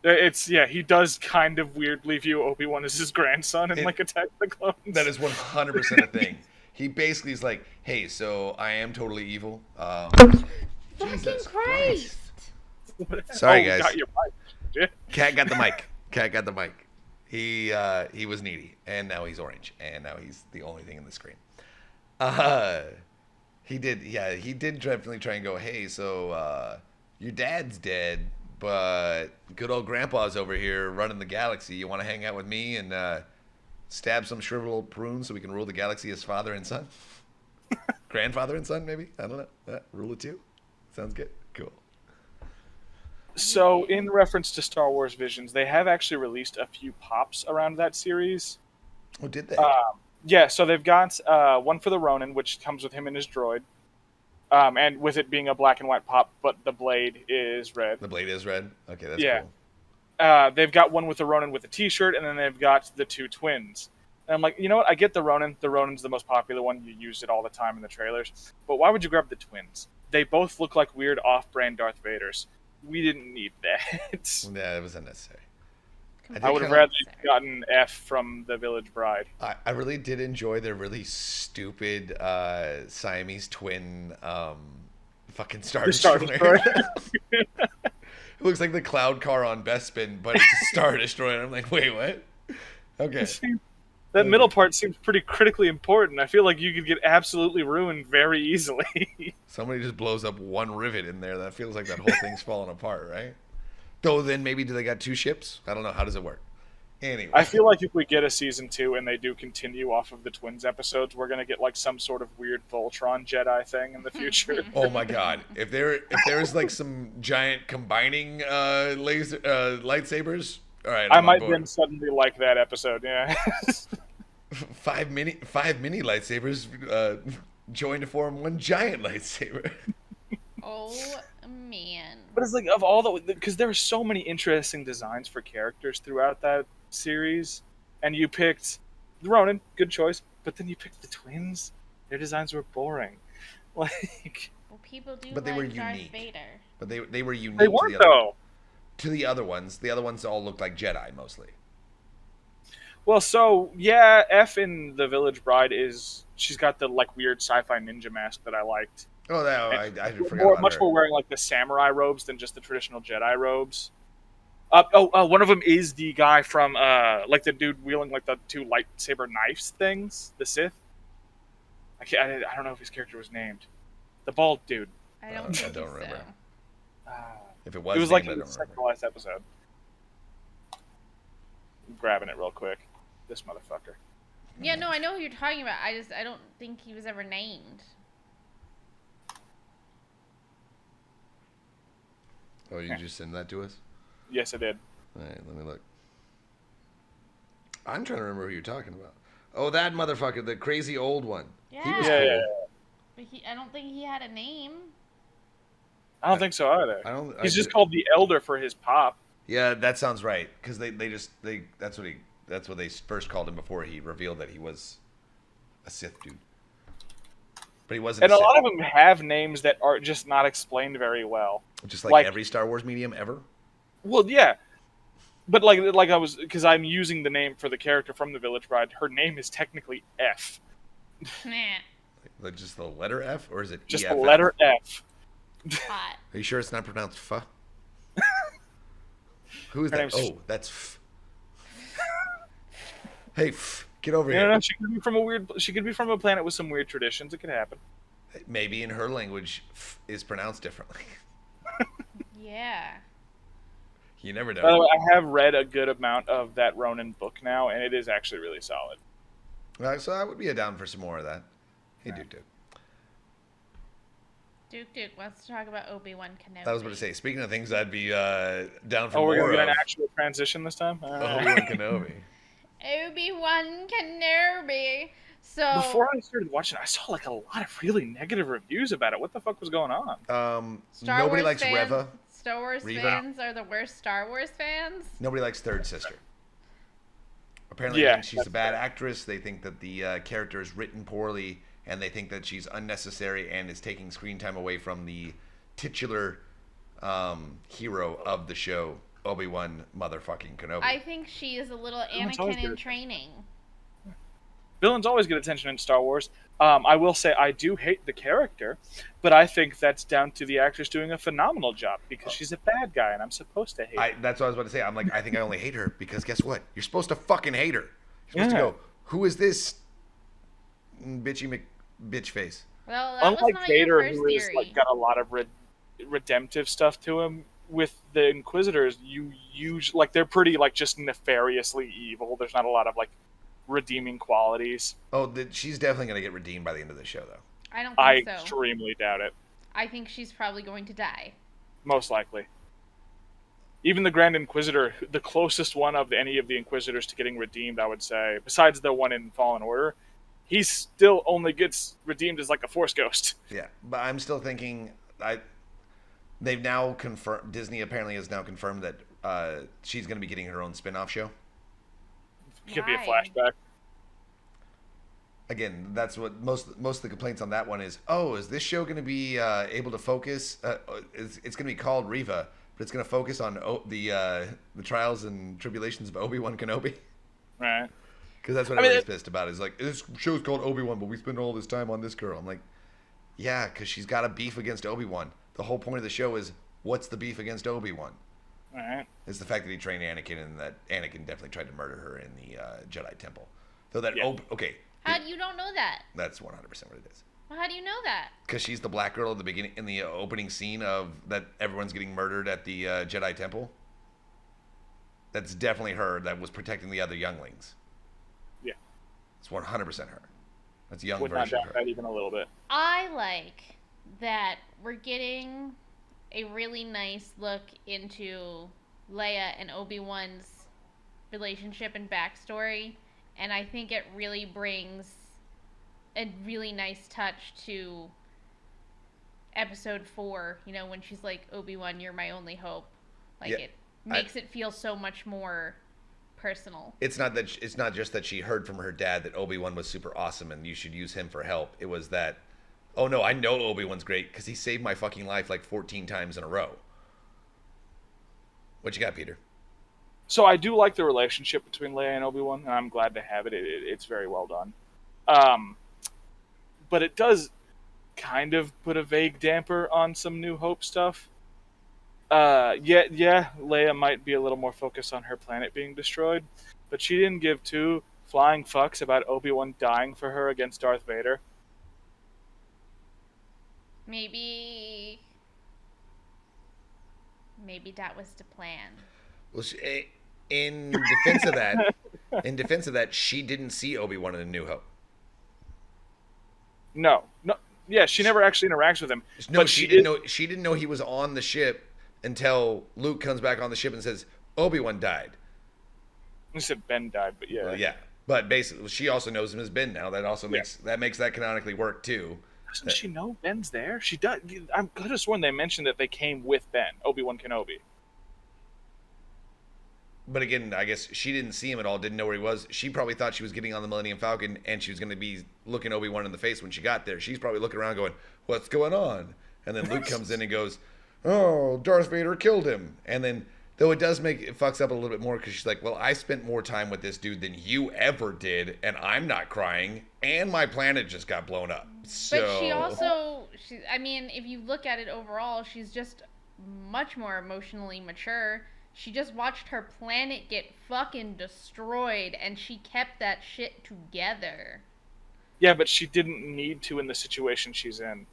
[SPEAKER 3] He does kind of weirdly view Obi-Wan as his grandson in like Attack of the Clones.
[SPEAKER 2] That is 100% a thing. He basically is like, hey, so I am totally evil. Jesus
[SPEAKER 1] Christ.
[SPEAKER 2] Sorry, guys.
[SPEAKER 3] Got your mic. Yeah.
[SPEAKER 2] Cat got the mic. Cat got the mic. He was needy, and now he's orange, and now he's the only thing in the screen. He did definitely try and go, hey, so your dad's dead, but good old grandpa's over here running the galaxy. You want to hang out with me and stab some shriveled old prune so we can rule the galaxy as father and son? Grandfather and son, maybe? I don't know. Rule of 2? Sounds good. Cool.
[SPEAKER 3] So, in reference to Star Wars Visions, they have actually released a few pops around that series.
[SPEAKER 2] Oh, did they?
[SPEAKER 3] Yeah, so they've got one for the Ronin, which comes with him and his droid. And with it being a black and white pop, but the blade is red.
[SPEAKER 2] The blade is red? Okay, that's
[SPEAKER 3] Yeah.
[SPEAKER 2] cool.
[SPEAKER 3] They've got one with the Ronin with a t-shirt, and then they've got the 2 twins. And I'm like, you know what? I get the Ronin. The Ronin's the most popular one. You used it all the time in the trailers. But why would you grab the twins? They both look like weird off-brand Darth Vaders. We didn't need that.
[SPEAKER 2] Yeah, it was unnecessary.
[SPEAKER 3] I would have rather gotten F from the Village Bride.
[SPEAKER 2] I really did enjoy their really stupid Siamese twin fucking Star Destroyer. It looks like the Cloud Car on Bespin, but it's a Star Destroyer. I'm like, wait, what? Okay.
[SPEAKER 3] That middle part seems pretty critically important. I feel like you could get absolutely ruined very easily.
[SPEAKER 2] Somebody just blows up one rivet in there. That feels like that whole thing's falling apart, right? Though then maybe do they got 2 ships? I don't know. How does it work? Anyway.
[SPEAKER 3] I feel like if we get a season 2 and they do continue off of the twins episodes, we're gonna get like some sort of weird Voltron Jedi thing in the future.
[SPEAKER 2] Oh my god! If there's like some giant combining laser lightsabers, all right,
[SPEAKER 3] I
[SPEAKER 2] I'm on
[SPEAKER 3] might
[SPEAKER 2] board.
[SPEAKER 3] then suddenly like that episode. Yeah.
[SPEAKER 2] Five mini lightsabers join to form one giant lightsaber.
[SPEAKER 1] Oh man.
[SPEAKER 3] But it's like of all the because there are so many interesting designs for characters throughout that series, and you picked Ronan, good choice, but then you picked the twins. Their designs were boring. Like
[SPEAKER 1] Well, people do
[SPEAKER 2] But they
[SPEAKER 1] like
[SPEAKER 2] were
[SPEAKER 1] Darth
[SPEAKER 2] unique.
[SPEAKER 1] Vader.
[SPEAKER 2] But they were unique
[SPEAKER 3] they
[SPEAKER 2] to
[SPEAKER 3] weren't
[SPEAKER 2] the other
[SPEAKER 3] though.
[SPEAKER 2] to the other ones. The other ones all looked like Jedi mostly.
[SPEAKER 3] Well, so yeah, F in the Village Bride she's got the like weird sci-fi ninja mask that I liked.
[SPEAKER 2] Oh, that
[SPEAKER 3] And
[SPEAKER 2] I forgot about
[SPEAKER 3] much
[SPEAKER 2] her.
[SPEAKER 3] more wearing like the samurai robes than just the traditional Jedi robes. One of them is the guy from like the dude wielding like the two lightsaber knives things, the Sith. I don't know if his character was named. The bald dude.
[SPEAKER 1] I don't
[SPEAKER 2] I
[SPEAKER 1] think
[SPEAKER 2] don't
[SPEAKER 1] so.
[SPEAKER 2] remember.
[SPEAKER 3] Uh,
[SPEAKER 2] If
[SPEAKER 3] it was like
[SPEAKER 2] named,
[SPEAKER 3] in
[SPEAKER 2] I
[SPEAKER 3] the
[SPEAKER 2] don't
[SPEAKER 3] second
[SPEAKER 2] remember.
[SPEAKER 3] to last episode. I'm grabbing it real quick. This motherfucker.
[SPEAKER 1] Yeah, no, I know who you're talking about. I don't think he was ever named.
[SPEAKER 2] Oh, you just send that to us?
[SPEAKER 3] Yes, I did.
[SPEAKER 2] All right, let me look. I'm trying to remember who you're talking about. Oh, that motherfucker, the crazy old one.
[SPEAKER 1] Yeah.
[SPEAKER 2] He was
[SPEAKER 3] Yeah,
[SPEAKER 2] cool.
[SPEAKER 3] yeah,
[SPEAKER 1] But I don't think he had a name.
[SPEAKER 3] I don't think so either.
[SPEAKER 2] I don't.
[SPEAKER 3] He's just called the Elder for his pop.
[SPEAKER 2] Yeah, that sounds right. Because that's what they first called him before he revealed that he was a Sith dude. But he wasn't.
[SPEAKER 3] And
[SPEAKER 2] a
[SPEAKER 3] a
[SPEAKER 2] Sith.
[SPEAKER 3] lot of them have names that are just not explained very well.
[SPEAKER 2] Just like,
[SPEAKER 3] like-
[SPEAKER 2] every Star Wars medium ever.
[SPEAKER 3] Well, yeah. But like I was, because I'm using the name for the character from the Village Bride. Her name is technically F.
[SPEAKER 1] Nah.
[SPEAKER 2] Like just the letter F, or is it
[SPEAKER 3] Just
[SPEAKER 2] EFF?
[SPEAKER 3] the letter F.
[SPEAKER 1] Hot.
[SPEAKER 2] Are you sure it's not pronounced F? Who is
[SPEAKER 3] Her
[SPEAKER 2] that?
[SPEAKER 3] name's
[SPEAKER 2] Oh, that's F. Hey, F, get over
[SPEAKER 3] You
[SPEAKER 2] here.
[SPEAKER 3] know, she could be from a weird. She could be from a planet with some weird traditions. It could happen.
[SPEAKER 2] Maybe in her language, F is pronounced differently.
[SPEAKER 1] Yeah.
[SPEAKER 2] You never know.
[SPEAKER 3] By the way, I have read a good amount of that Ronin book now, and it is actually really solid.
[SPEAKER 2] So I would be down for some more of that. Hey, Duke.
[SPEAKER 1] Duke wants to talk about Obi-Wan Kenobi.
[SPEAKER 2] I was about to say, speaking of things I'd be down for
[SPEAKER 3] Oh, we're
[SPEAKER 2] more
[SPEAKER 3] gonna get an
[SPEAKER 2] of.
[SPEAKER 3] actual transition this time.
[SPEAKER 2] Obi-Wan Kenobi.
[SPEAKER 1] Obi-Wan Kenobi. So
[SPEAKER 3] Before I started watching, I saw like a lot of really negative reviews about it. What the fuck was going on?
[SPEAKER 1] Star
[SPEAKER 2] Nobody
[SPEAKER 1] Wars
[SPEAKER 2] likes
[SPEAKER 1] fans,
[SPEAKER 2] Reva.
[SPEAKER 1] Star Wars
[SPEAKER 2] Reva.
[SPEAKER 1] fans are the worst Star Wars fans.
[SPEAKER 2] Nobody likes Third Sister. Apparently,
[SPEAKER 3] Yeah,
[SPEAKER 2] they think she's a
[SPEAKER 3] that's
[SPEAKER 2] bad
[SPEAKER 3] fair.
[SPEAKER 2] actress. They think that the character is written poorly, and they think that she's unnecessary and is taking screen time away from the titular hero of the show, Obi-Wan motherfucking Kenobi.
[SPEAKER 1] I think she is a little
[SPEAKER 3] Everyone's always
[SPEAKER 1] Anakin in
[SPEAKER 3] good.
[SPEAKER 1] training.
[SPEAKER 3] Villains always get attention in Star Wars. I will say I do hate the character, but I think that's down to the actress doing a phenomenal job because she's a bad guy and I'm supposed to hate her.
[SPEAKER 2] That's what I was about to say. I'm like, I think I only hate her because guess what? You're supposed to fucking hate her. You're supposed
[SPEAKER 3] Yeah.
[SPEAKER 2] to go, who is this bitch face?
[SPEAKER 1] Well, that was
[SPEAKER 3] Unlike
[SPEAKER 1] not
[SPEAKER 3] Vader,
[SPEAKER 1] your first
[SPEAKER 3] who is
[SPEAKER 1] theory.
[SPEAKER 3] like got a lot of redemptive stuff to him, with the Inquisitors, you usually like they're pretty like just nefariously evil. There's not a lot of like redeeming qualities.
[SPEAKER 2] Oh, she's definitely gonna get redeemed by the end of the show, though.
[SPEAKER 1] I don't
[SPEAKER 3] I
[SPEAKER 1] think so.
[SPEAKER 3] extremely doubt it.
[SPEAKER 1] I think she's probably going to die.
[SPEAKER 3] Most likely. Even the Grand Inquisitor, the closest one of any of the Inquisitors to getting redeemed, I would say, besides the one in Fallen Order, he still only gets redeemed as like a Force ghost.
[SPEAKER 2] Yeah, but I'm still thinking. They've now confirmed. Disney apparently has now confirmed that she's going to be getting her own spin-off show.
[SPEAKER 3] Could be a
[SPEAKER 1] Why?
[SPEAKER 3] flashback.
[SPEAKER 2] Again, that's what most of the complaints on that one is. Oh, is this show going to be able to focus? It's going to be called Reva, but it's going to focus on the trials and tribulations of Obi-Wan Kenobi.
[SPEAKER 3] Right.
[SPEAKER 2] Because that's what
[SPEAKER 3] I mean,
[SPEAKER 2] everybody's pissed about. Is like, this show's called Obi-Wan, but we spend all this time on this girl. I'm like, yeah, because she's got a beef against Obi-Wan. The whole point of the show is, what's the beef against Obi-Wan?
[SPEAKER 3] Alright.
[SPEAKER 2] It's the fact that he trained Anakin and that Anakin definitely tried to murder her in the Jedi Temple. Though that,
[SPEAKER 3] Yeah.
[SPEAKER 2] okay,
[SPEAKER 1] How do you don't know that?
[SPEAKER 2] that's 100% what it is.
[SPEAKER 1] Well, how do you know that?
[SPEAKER 2] Because she's the black girl at the beginning, in the opening scene of that everyone's getting murdered at the Jedi Temple.
[SPEAKER 3] Oh,
[SPEAKER 2] Because that's what everybody's pissed about. Is like, this show's called Obi-Wan, but we spend all this time on this girl. I'm like, yeah, because she's got a beef against Obi-Wan. The whole point of the show is, what's the beef against Obi-Wan?
[SPEAKER 3] Right.
[SPEAKER 2] That's definitely her that was protecting the other younglings.
[SPEAKER 3] Yeah.
[SPEAKER 2] It's 100% her. That's a young
[SPEAKER 3] Would not
[SPEAKER 2] version of
[SPEAKER 3] doubt
[SPEAKER 2] her.
[SPEAKER 3] that even a little bit.
[SPEAKER 1] I like that we're getting a really nice look into Leia and Obi-Wan's relationship and backstory, and I think it really brings a really nice touch to episode 4, when she's like, Obi-Wan, you're my only hope. Like,
[SPEAKER 2] Yeah,
[SPEAKER 1] it makes it feel so much more personal.
[SPEAKER 2] it's not just that she heard from her dad that Obi-Wan was super awesome and you should use him for help. It was that, oh no, I know Obi-Wan's great because he saved my fucking life like 14 times in a row. What you got, Peter?
[SPEAKER 3] So I do like the relationship between Leia and Obi-Wan, and I'm glad to have it. It's very well done. But it does kind of put a vague damper on some New Hope stuff. Leia might be a little more focused on her planet being destroyed, but she didn't give two flying fucks about Obi-Wan dying for her against Darth Vader.
[SPEAKER 1] Maybe that was the plan.
[SPEAKER 2] Well, in defense of that, she didn't see Obi-Wan in A New Hope.
[SPEAKER 3] No. Yeah, she never actually interacts with him.
[SPEAKER 2] No, she didn't know. She didn't know he was on the ship until Luke comes back on the ship and says Obi-Wan died.
[SPEAKER 3] I said Ben died, but yeah.
[SPEAKER 2] Well, yeah, but basically, she also knows him as Ben now. That also makes that canonically work too.
[SPEAKER 3] Doesn't she know Ben's there? She does. I could have sworn they mentioned that they came with Ben, Obi-Wan Kenobi.
[SPEAKER 2] But again, I guess she didn't see him at all, didn't know where he was. She probably thought she was getting on the Millennium Falcon and she was going to be looking Obi-Wan in the face when she got there. She's probably looking around going, what's going on? And then Luke comes in and goes, oh, Darth Vader killed him. And then, though it fucks up a little bit more because she's like, well, I spent more time with this dude than you ever did, and I'm not crying, and my planet just got blown up. So...
[SPEAKER 1] But she also, if you look at it overall, she's just much more emotionally mature. She just watched her planet get fucking destroyed, and she kept that shit together.
[SPEAKER 3] Yeah, but she didn't need to in the situation she's in.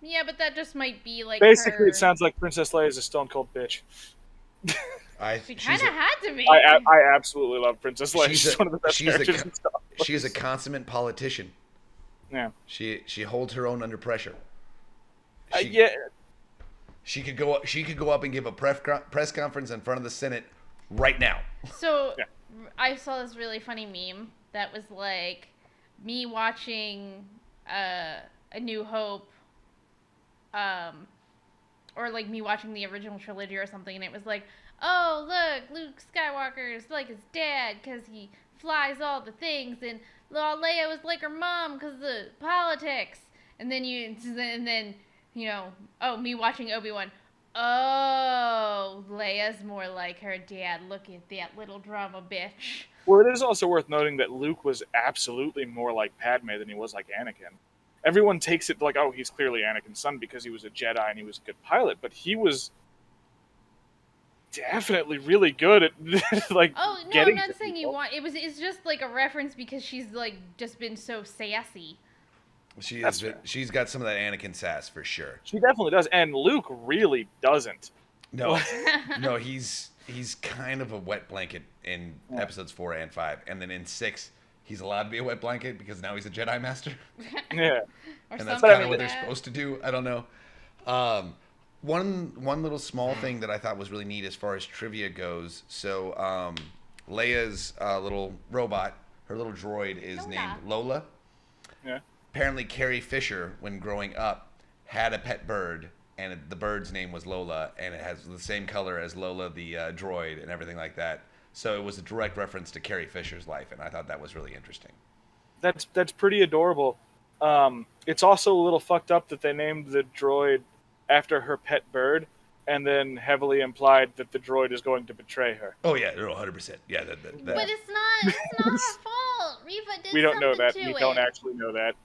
[SPEAKER 1] Yeah, but that just might be like
[SPEAKER 3] Basically, it sounds like Princess Leia is a stone cold bitch.
[SPEAKER 1] She kind of had to be.
[SPEAKER 3] I absolutely love Princess Leia. She's one of the best characters in Star Wars.
[SPEAKER 2] She is a consummate politician.
[SPEAKER 3] Yeah.
[SPEAKER 2] She holds her own under pressure. She could go up and give a press conference in front of the Senate right now.
[SPEAKER 1] So I saw this really funny meme that was like me watching A New Hope, or like me watching the original trilogy or something, and it was like, oh look, Luke Skywalker is like his dad because he flies all the things, and Leia was like her mom because of the politics, and then me watching Obi-Wan. Oh, Leia's more like her dad. Look at that little drama bitch.
[SPEAKER 3] Well, it is also worth noting that Luke was absolutely more like Padme than he was like Anakin. Everyone takes it like, oh, he's clearly Anakin's son because he was a Jedi and he was a good pilot, but he was definitely really good at like.
[SPEAKER 1] Oh no, I'm not saying you want. It's just like a reference because she's like just been so sassy.
[SPEAKER 2] She's got some of that Anakin sass for sure.
[SPEAKER 3] She definitely does, and Luke really doesn't.
[SPEAKER 2] No, no, he's kind of a wet blanket in episodes 4 and 5, and then in 6, he's allowed to be a wet blanket because now he's a Jedi Master.
[SPEAKER 3] Yeah,
[SPEAKER 2] and that's kind of what they're supposed to do. I don't know. One little small thing that I thought was really neat as far as trivia goes. So Leia's little robot, her little droid, is named Lola.
[SPEAKER 3] Yeah.
[SPEAKER 2] Apparently, Carrie Fisher, when growing up, had a pet bird, and the bird's name was Lola, and it has the same color as Lola, the droid, and everything like that. So it was a direct reference to Carrie Fisher's life, and I thought that was really interesting.
[SPEAKER 3] That's pretty adorable. It's also a little fucked up that they named the droid after her pet bird, and then heavily implied that the droid is going to betray her.
[SPEAKER 2] Oh yeah, 100%. Yeah, that.
[SPEAKER 1] But it's not her fault. Reva did.
[SPEAKER 3] We don't know that.
[SPEAKER 1] We
[SPEAKER 3] don't actually know that.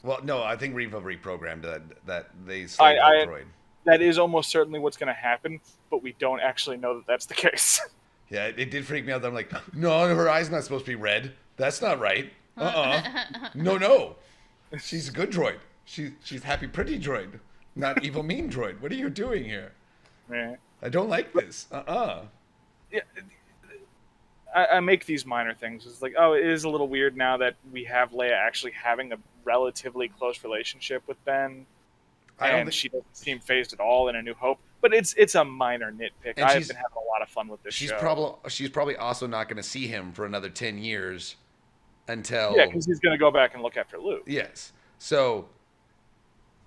[SPEAKER 2] Well, no, I think Reva reprogrammed that they slayed the droid.
[SPEAKER 3] That is almost certainly what's going to happen, but we don't actually know that that's the case.
[SPEAKER 2] Yeah, it did freak me out. That I'm like, no, her eye's not supposed to be red. That's not right. No. She's a good droid. She's happy, pretty droid, not evil, mean droid. What are you doing here?
[SPEAKER 3] Yeah.
[SPEAKER 2] I don't like this.
[SPEAKER 3] yeah, I make these minor things. It's like, oh, it is a little weird now that we have Leia actually having a relatively close relationship with Ben,
[SPEAKER 2] I don't
[SPEAKER 3] and
[SPEAKER 2] think
[SPEAKER 3] she doesn't seem phased at all in A New Hope. But it's a minor nitpick.
[SPEAKER 2] and
[SPEAKER 3] I've been having a lot of fun with this show.
[SPEAKER 2] she's probably also not going to see him for another 10 years
[SPEAKER 3] Yeah,
[SPEAKER 2] until
[SPEAKER 3] because he's going to go back and look after Luke.
[SPEAKER 2] yes. So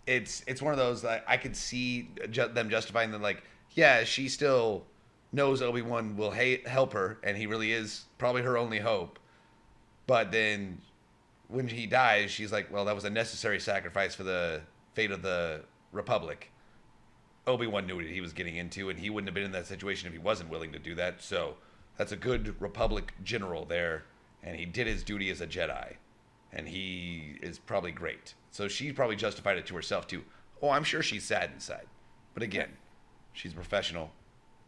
[SPEAKER 2] it's one of those that I could see them justifying them like, yeah, she still knows Obi-Wan will help her and he really is probably her only hope. But then when he dies, she's like, well, that was a necessary sacrifice for the fate of the Republic. Obi-Wan knew what he was getting into, and he wouldn't have been in that situation if he wasn't willing to do that. So that's a good Republic general there, and he did his duty as a Jedi, and he is probably great. So she probably justified it to herself too. Oh, I'm sure she's sad inside, but again, she's a professional,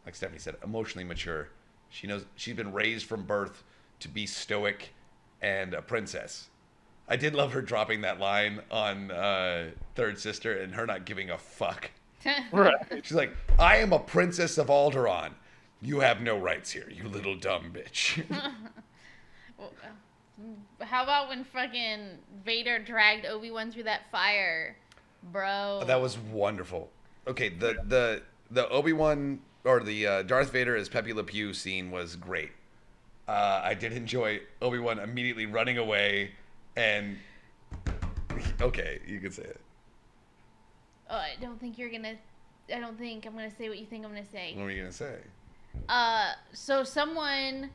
[SPEAKER 2] like Stephanie said, emotionally mature. She knows she's been raised from birth to be stoic and a princess. I did love her dropping that line on Third Sister and her not giving a fuck.
[SPEAKER 3] Right.
[SPEAKER 2] She's like, I am a princess of Alderaan. You have no rights here, you little dumb bitch.
[SPEAKER 1] How about when fucking Vader dragged Obi-Wan through that fire, bro?
[SPEAKER 2] That was wonderful. Okay, the Obi-Wan or the Darth Vader as Pepe Le Pew scene was great. I did enjoy Obi-Wan immediately running away and okay, you could say it.
[SPEAKER 1] Oh, I don't think I'm gonna say what you think I'm gonna say.
[SPEAKER 2] What were you gonna say?
[SPEAKER 1] So someone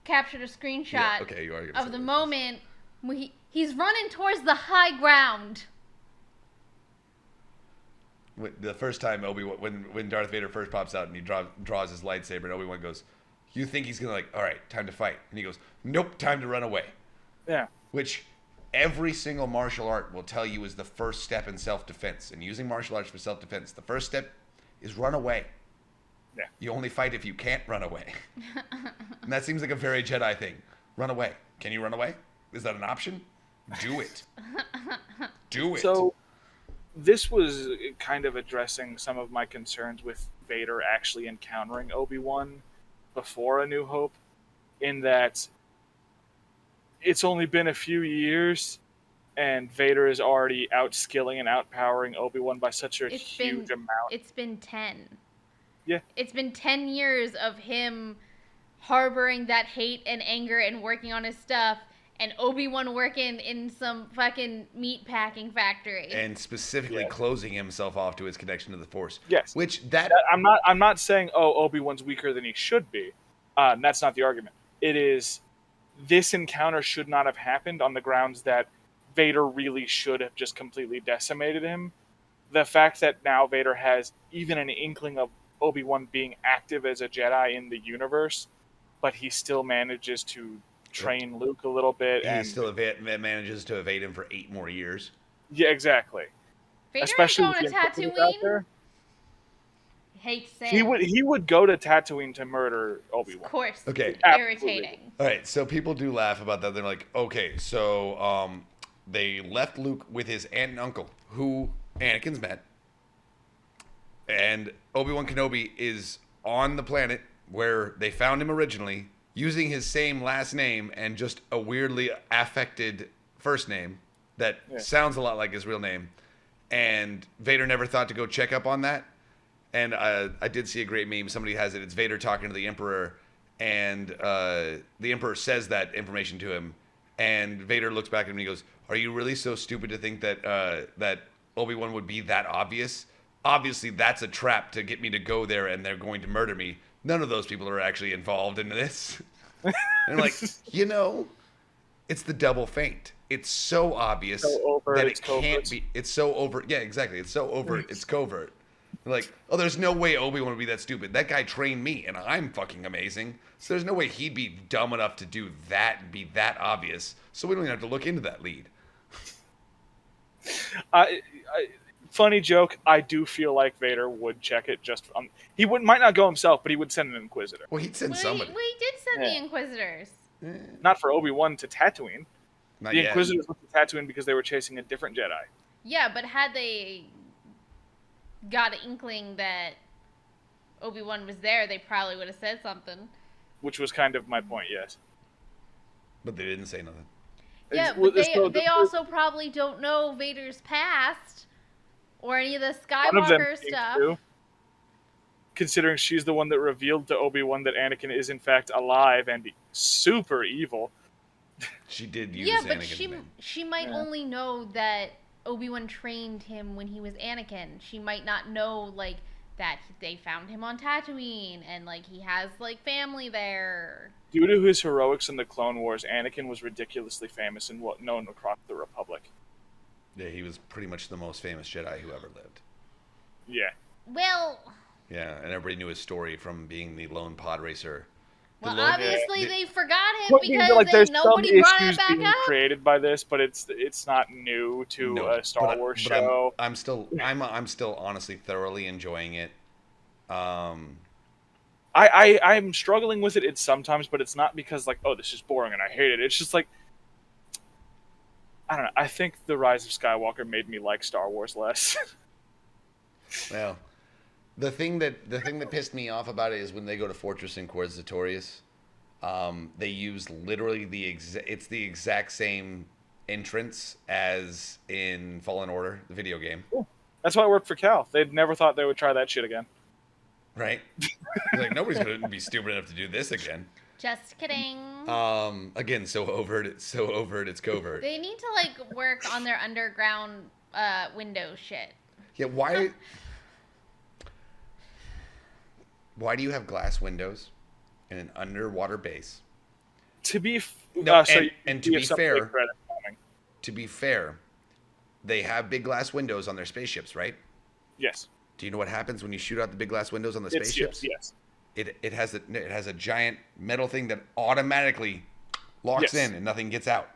[SPEAKER 1] captured a screenshot
[SPEAKER 2] okay, you are gonna
[SPEAKER 1] of
[SPEAKER 2] say
[SPEAKER 1] the
[SPEAKER 2] what
[SPEAKER 1] moment when he's running towards the high ground.
[SPEAKER 2] The first time Obi-Wan, when Darth Vader first pops out and he draws his lightsaber, and Obi-Wan goes, "You think he's gonna all right, time to fight?" And he goes, "Nope, time to run away."
[SPEAKER 3] Yeah.
[SPEAKER 2] Which every single martial art will tell you is the first step in self-defense. And using martial arts for self-defense, the first step is run away.
[SPEAKER 3] Yeah.
[SPEAKER 2] You only fight if you can't run away. And that seems like a very Jedi thing. Run away. Can you run away? Is that an option? Do it. Do it.
[SPEAKER 3] So this was kind of addressing some of my concerns with Vader actually encountering Obi-Wan before A New Hope, in that it's only been a few years and Vader is already outskilling and outpowering Obi-Wan by such a huge amount.
[SPEAKER 1] It's been 10.
[SPEAKER 3] Yeah.
[SPEAKER 1] It's been 10 years of him harboring that hate and anger and working on his stuff, and Obi-Wan working in some fucking meat packing factory.
[SPEAKER 2] And specifically closing himself off to his connection to the Force.
[SPEAKER 3] Yes.
[SPEAKER 2] Which
[SPEAKER 3] I'm not saying, oh, Obi-Wan's weaker than he should be. That's not the argument. It is, this encounter should not have happened on the grounds that Vader really should have just completely decimated him. The fact that now Vader has even an inkling of Obi-Wan being active as a Jedi in the universe, but he still manages to train Luke a little bit.
[SPEAKER 2] He still manages to evade him for 8 more years.
[SPEAKER 3] Yeah, exactly.
[SPEAKER 1] Vader
[SPEAKER 3] Especially
[SPEAKER 1] ain't going to Tatooine. Hate to say
[SPEAKER 3] he would go to Tatooine to murder Obi-Wan.
[SPEAKER 1] Of course.
[SPEAKER 2] Okay.
[SPEAKER 1] Irritating.
[SPEAKER 2] All right, so people do laugh about that. They're like, okay, so they left Luke with his aunt and uncle, who Anakin's met, and Obi-Wan Kenobi is on the planet where they found him originally, using his same last name and just a weirdly affected first name that sounds a lot like his real name. And Vader never thought to go check up on that. And I did see a great meme. Somebody has it. It's Vader talking to the Emperor, and the Emperor says that information to him. And Vader looks back at him and he goes, "Are you really so stupid to think that that Obi-Wan would be that obvious? Obviously, that's a trap to get me to go there, and they're going to murder me. None of those people are actually involved in this." And I'm like, it's the double feint. It's so obvious that it can't be. It's so overt. Yeah, exactly. It's so overt. It's covert. Like, oh, there's no way Obi-Wan would be that stupid. That guy trained me, and I'm fucking amazing. So there's no way he'd be dumb enough to do that and be that obvious. So we don't even have to look into that lead.
[SPEAKER 3] Funny joke. I do feel like Vader would check it. He might not go himself, but he would send an Inquisitor.
[SPEAKER 2] Well, he'd send somebody.
[SPEAKER 1] We did send the Inquisitors.
[SPEAKER 3] Not for Obi-Wan to Tatooine.
[SPEAKER 2] Not
[SPEAKER 3] the
[SPEAKER 2] yet.
[SPEAKER 3] Inquisitors went to Tatooine because they were chasing a different Jedi.
[SPEAKER 1] Yeah, but had they got an inkling that Obi-Wan was there, they probably would have said something.
[SPEAKER 3] Which was kind of my point, yes.
[SPEAKER 2] But they didn't say nothing.
[SPEAKER 1] Yeah, but they also probably don't know Vader's past or any of the Skywalker stuff.
[SPEAKER 3] Too, considering she's the one that revealed to Obi-Wan that Anakin is in fact alive and super evil.
[SPEAKER 2] She did use
[SPEAKER 1] yeah, but
[SPEAKER 2] Anakin's name.
[SPEAKER 1] she might only know that Obi-Wan trained him when he was Anakin. She might not know, like, that they found him on Tatooine and, like, he has, like, family there.
[SPEAKER 3] Due to his heroics in the Clone Wars, Anakin was ridiculously famous and known across the Republic.
[SPEAKER 2] Yeah, he was pretty much the most famous Jedi who ever lived.
[SPEAKER 3] Yeah.
[SPEAKER 1] Well...
[SPEAKER 2] Yeah, and everybody knew his story from being the lone pod racer.
[SPEAKER 1] Well, obviously they forgot him because nobody brought it back up.
[SPEAKER 3] Created by this, but it's not new to a Star Wars show.
[SPEAKER 2] I'm still honestly thoroughly enjoying it.
[SPEAKER 3] I'm struggling with it sometimes, but it's not because like, oh, this is boring and I hate it. It's just like, I don't know. I think the Rise of Skywalker made me like Star Wars less.
[SPEAKER 2] Well, the thing that pissed me off about it is when they go to Fortress Inquisitorius, they use literally it's the exact same entrance as in Fallen Order, the video game.
[SPEAKER 3] Cool. That's why it worked for Cal. They'd never thought they would try that shit again.
[SPEAKER 2] Right? Like, nobody's gonna be stupid enough to do this again.
[SPEAKER 1] Just kidding.
[SPEAKER 2] Again, so overt, it's covert.
[SPEAKER 1] They need to like work on their underground window shit.
[SPEAKER 2] Yeah, why do you have glass windows in an underwater base?
[SPEAKER 3] To be
[SPEAKER 2] fair, they have big glass windows on their spaceships, right?
[SPEAKER 3] Yes.
[SPEAKER 2] Do you know what happens when you shoot out the big glass windows on the spaceships?
[SPEAKER 3] Yes.
[SPEAKER 2] It has a giant metal thing that automatically locks in and nothing gets out.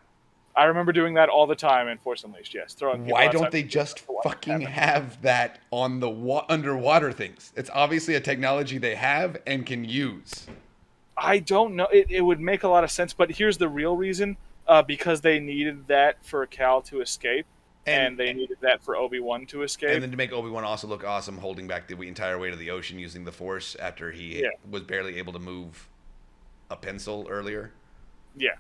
[SPEAKER 3] I remember doing that all the time in Force Unleashed. Yes.
[SPEAKER 2] Why don't they just fucking have that on the underwater things? It's obviously a technology they have and can use.
[SPEAKER 3] I don't know. It would make a lot of sense, but here's the real reason. Because they needed that for Cal to escape, and they needed that for Obi-Wan to escape.
[SPEAKER 2] And then to make Obi-Wan also look awesome holding back the entire weight of the ocean using the Force after he was barely able to move a pencil earlier.
[SPEAKER 3] Yeah.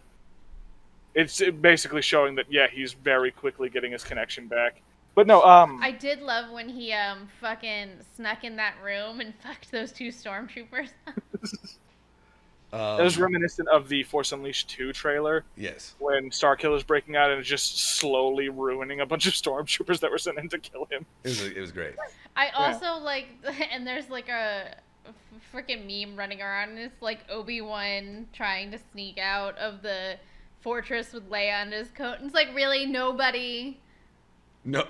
[SPEAKER 3] It's basically showing that, he's very quickly getting his connection back. But no,
[SPEAKER 1] I did love when he fucking snuck in that room and fucked those two stormtroopers.
[SPEAKER 3] It was reminiscent of the Force Unleashed 2 trailer.
[SPEAKER 2] Yes.
[SPEAKER 3] When Starkiller's breaking out and just slowly ruining a bunch of stormtroopers that were sent in to kill him.
[SPEAKER 2] It was great.
[SPEAKER 1] I also like, and there's like a freaking meme running around, and it's like Obi-Wan trying to sneak out of the fortress with Leia on his coat. And it's like, really, nobody?
[SPEAKER 2] No.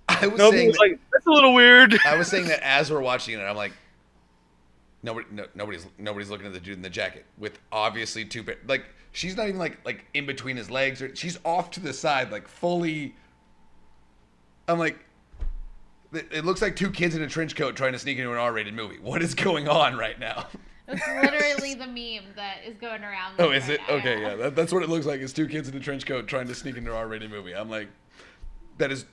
[SPEAKER 2] I was saying that,
[SPEAKER 3] like, that's a little weird.
[SPEAKER 2] I was saying that as we're watching it, I'm like, nobody's looking at the dude in the jacket with obviously two, like, she's not even like in between his legs, or she's off to the side, like fully. I'm like, it looks like two kids in a trench coat trying to sneak into an R-rated movie. What is going on right now?
[SPEAKER 1] That's literally the meme that is going around.
[SPEAKER 2] Oh, is it? Okay, yeah. That's what it looks like. It's two kids in a trench coat trying to sneak into an R-rated movie. I'm like, there's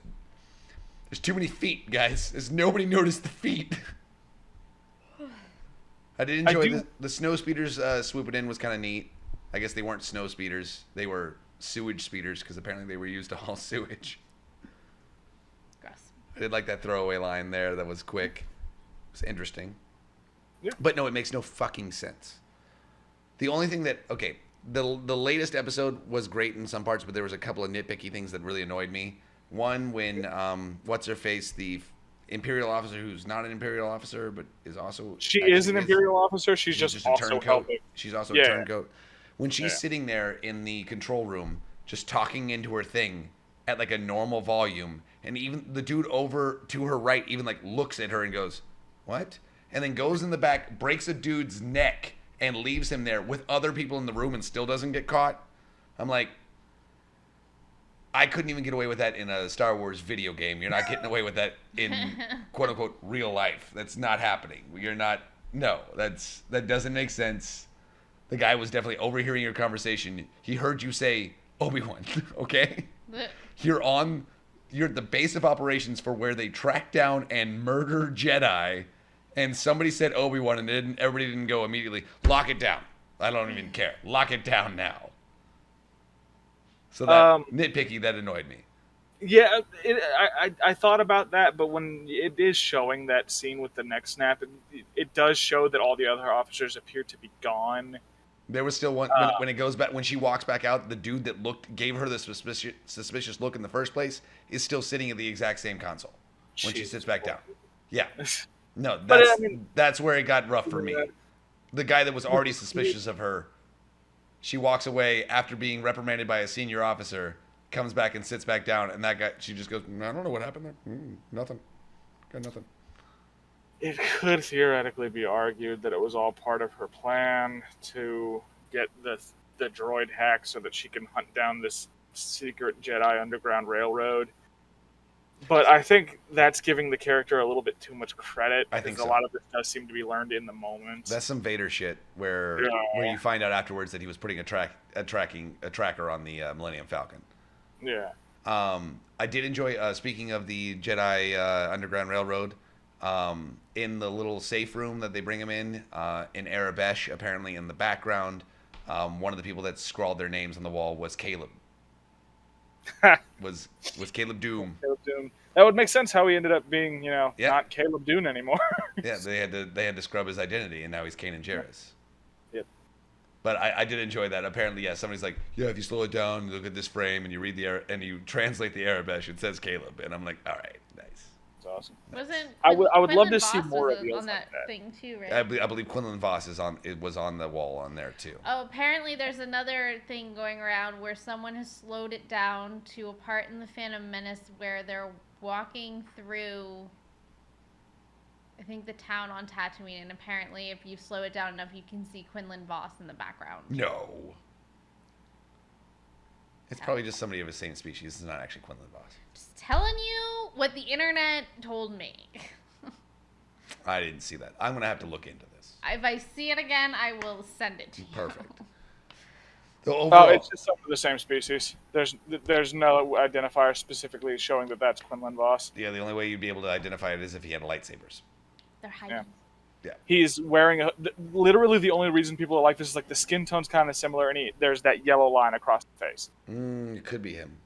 [SPEAKER 2] too many feet, guys. Has nobody noticed the feet? I did enjoy the snow speeders swooping in was kind of neat. I guess they weren't snow speeders. They were sewage speeders because apparently they were used to haul sewage.
[SPEAKER 1] Gross.
[SPEAKER 2] I did like that throwaway line there that was quick. It was interesting.
[SPEAKER 3] Yeah.
[SPEAKER 2] But no, it makes no fucking sense. The only thing that, the latest episode was great in some parts, but there was a couple of nitpicky things that really annoyed me. One, when, what's-her-face, the Imperial officer who's not an Imperial officer, but is also...
[SPEAKER 3] She is an Imperial officer, she's just also
[SPEAKER 2] a turncoat.
[SPEAKER 3] helping.
[SPEAKER 2] She's also a turncoat. When she's sitting there in the control room, just talking into her thing at like a normal volume, and even the dude over to her right even like looks at her and goes, "What?" And then goes in the back, breaks a dude's neck, and leaves him there with other people in the room and still doesn't get caught. I'm like, I couldn't even get away with that in a Star Wars video game. You're not getting away with that in quote-unquote real life. That's not happening. You're not... No, that doesn't make sense. The guy was definitely overhearing your conversation. He heard you say, Obi-Wan, okay? You're at the base of operations for where they track down and murder Jedi, and somebody said Obi-Wan, and everybody didn't go immediately, lock it down. I don't even care. Lock it down now. So that nitpicky, that annoyed me.
[SPEAKER 3] Yeah, I thought about that, but when it is showing that scene with the neck snap, it does show that all the other officers appear to be gone.
[SPEAKER 2] There was still one when it goes back, when she walks back out, the dude that gave her the suspicious look in the first place is still sitting at the exact same console when she sits back down. Yeah, no, that's where it got rough for me. The guy that was already suspicious of her, she walks away after being reprimanded by a senior officer, comes back and sits back down, and that guy, she just goes, I don't know what happened there. Nothing. Got nothing.
[SPEAKER 3] It could theoretically be argued that it was all part of her plan to get the droid hacked so that she can hunt down this secret Jedi Underground Railroad. But I think that's giving the character a little bit too much credit.
[SPEAKER 2] I think so.
[SPEAKER 3] A lot of this does seem to be learned in the moment.
[SPEAKER 2] That's some Vader shit where you find out afterwards that he was putting a tracker on the Millennium Falcon.
[SPEAKER 3] Yeah.
[SPEAKER 2] I did enjoy, speaking of the Jedi Underground Railroad, in the little safe room that they bring him in Arabesh, apparently in the background, one of the people that scrawled their names on the wall was Caleb. was Caleb Doom.
[SPEAKER 3] Caleb Doom. That would make sense how he ended up being, not Caleb Doom anymore.
[SPEAKER 2] Yeah, they had to scrub his identity, and now he's Kanan Jarrus.
[SPEAKER 3] Yep.
[SPEAKER 2] But I did enjoy that. Apparently, somebody's like, if you slow it down, look at this frame, and you read and you translate the Arabesh, it says Caleb, and I'm like, all right, nice.
[SPEAKER 3] It's awesome.
[SPEAKER 1] I
[SPEAKER 3] would love to see more of
[SPEAKER 1] on that thing too, right?
[SPEAKER 2] I believe Quinlan Voss was on the wall on there too.
[SPEAKER 1] Oh, apparently there's another thing going around where someone has slowed it down to a part in the Phantom Menace where they're walking through, I think, the town on Tatooine, and apparently if you slow it down enough, you can see Quinlan Voss in the background.
[SPEAKER 2] No. It's probably just somebody of the same species. It's not actually Quinlan Voss.
[SPEAKER 1] Just telling you what the internet told me.
[SPEAKER 2] I didn't see that. I'm going to have to look into this.
[SPEAKER 1] If I see it again, I will send it to you.
[SPEAKER 2] Perfect.
[SPEAKER 3] It's just some of the same species. There's no identifier specifically showing that that's Quinlan Voss.
[SPEAKER 2] Yeah, the only way you'd be able to identify it is if he had lightsabers.
[SPEAKER 1] They're hiding.
[SPEAKER 2] Yeah.
[SPEAKER 3] He's wearing literally the only reason people are like this is like the skin tone's kind of similar, and there's that yellow line across the face.
[SPEAKER 2] It could be him.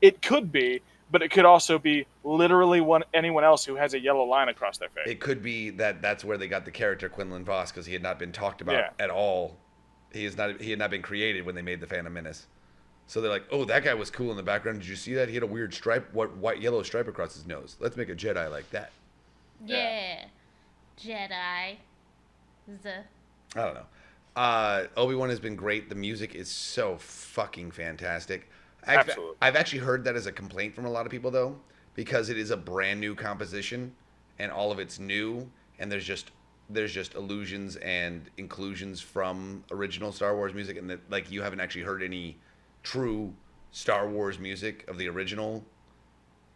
[SPEAKER 3] It could be, but it could also be literally anyone else who has a yellow line across their face.
[SPEAKER 2] It could be that's where they got the character Quinlan Voss, because he had not been talked about at all. He had not been created when they made the Phantom Menace. So they're like, oh, that guy was cool in the background. Did you see that? He had a weird stripe, white yellow stripe across his nose. Let's make a Jedi like that.
[SPEAKER 1] Yeah. Jedi.
[SPEAKER 2] I don't know. Obi-Wan has been great. The music is so fucking fantastic.
[SPEAKER 3] Absolutely.
[SPEAKER 2] I've actually heard that as a complaint from a lot of people, though, because it is a brand new composition and all of it's new, and there's just allusions and inclusions from original Star Wars music, and that, like, you haven't actually heard any true Star Wars music of the original.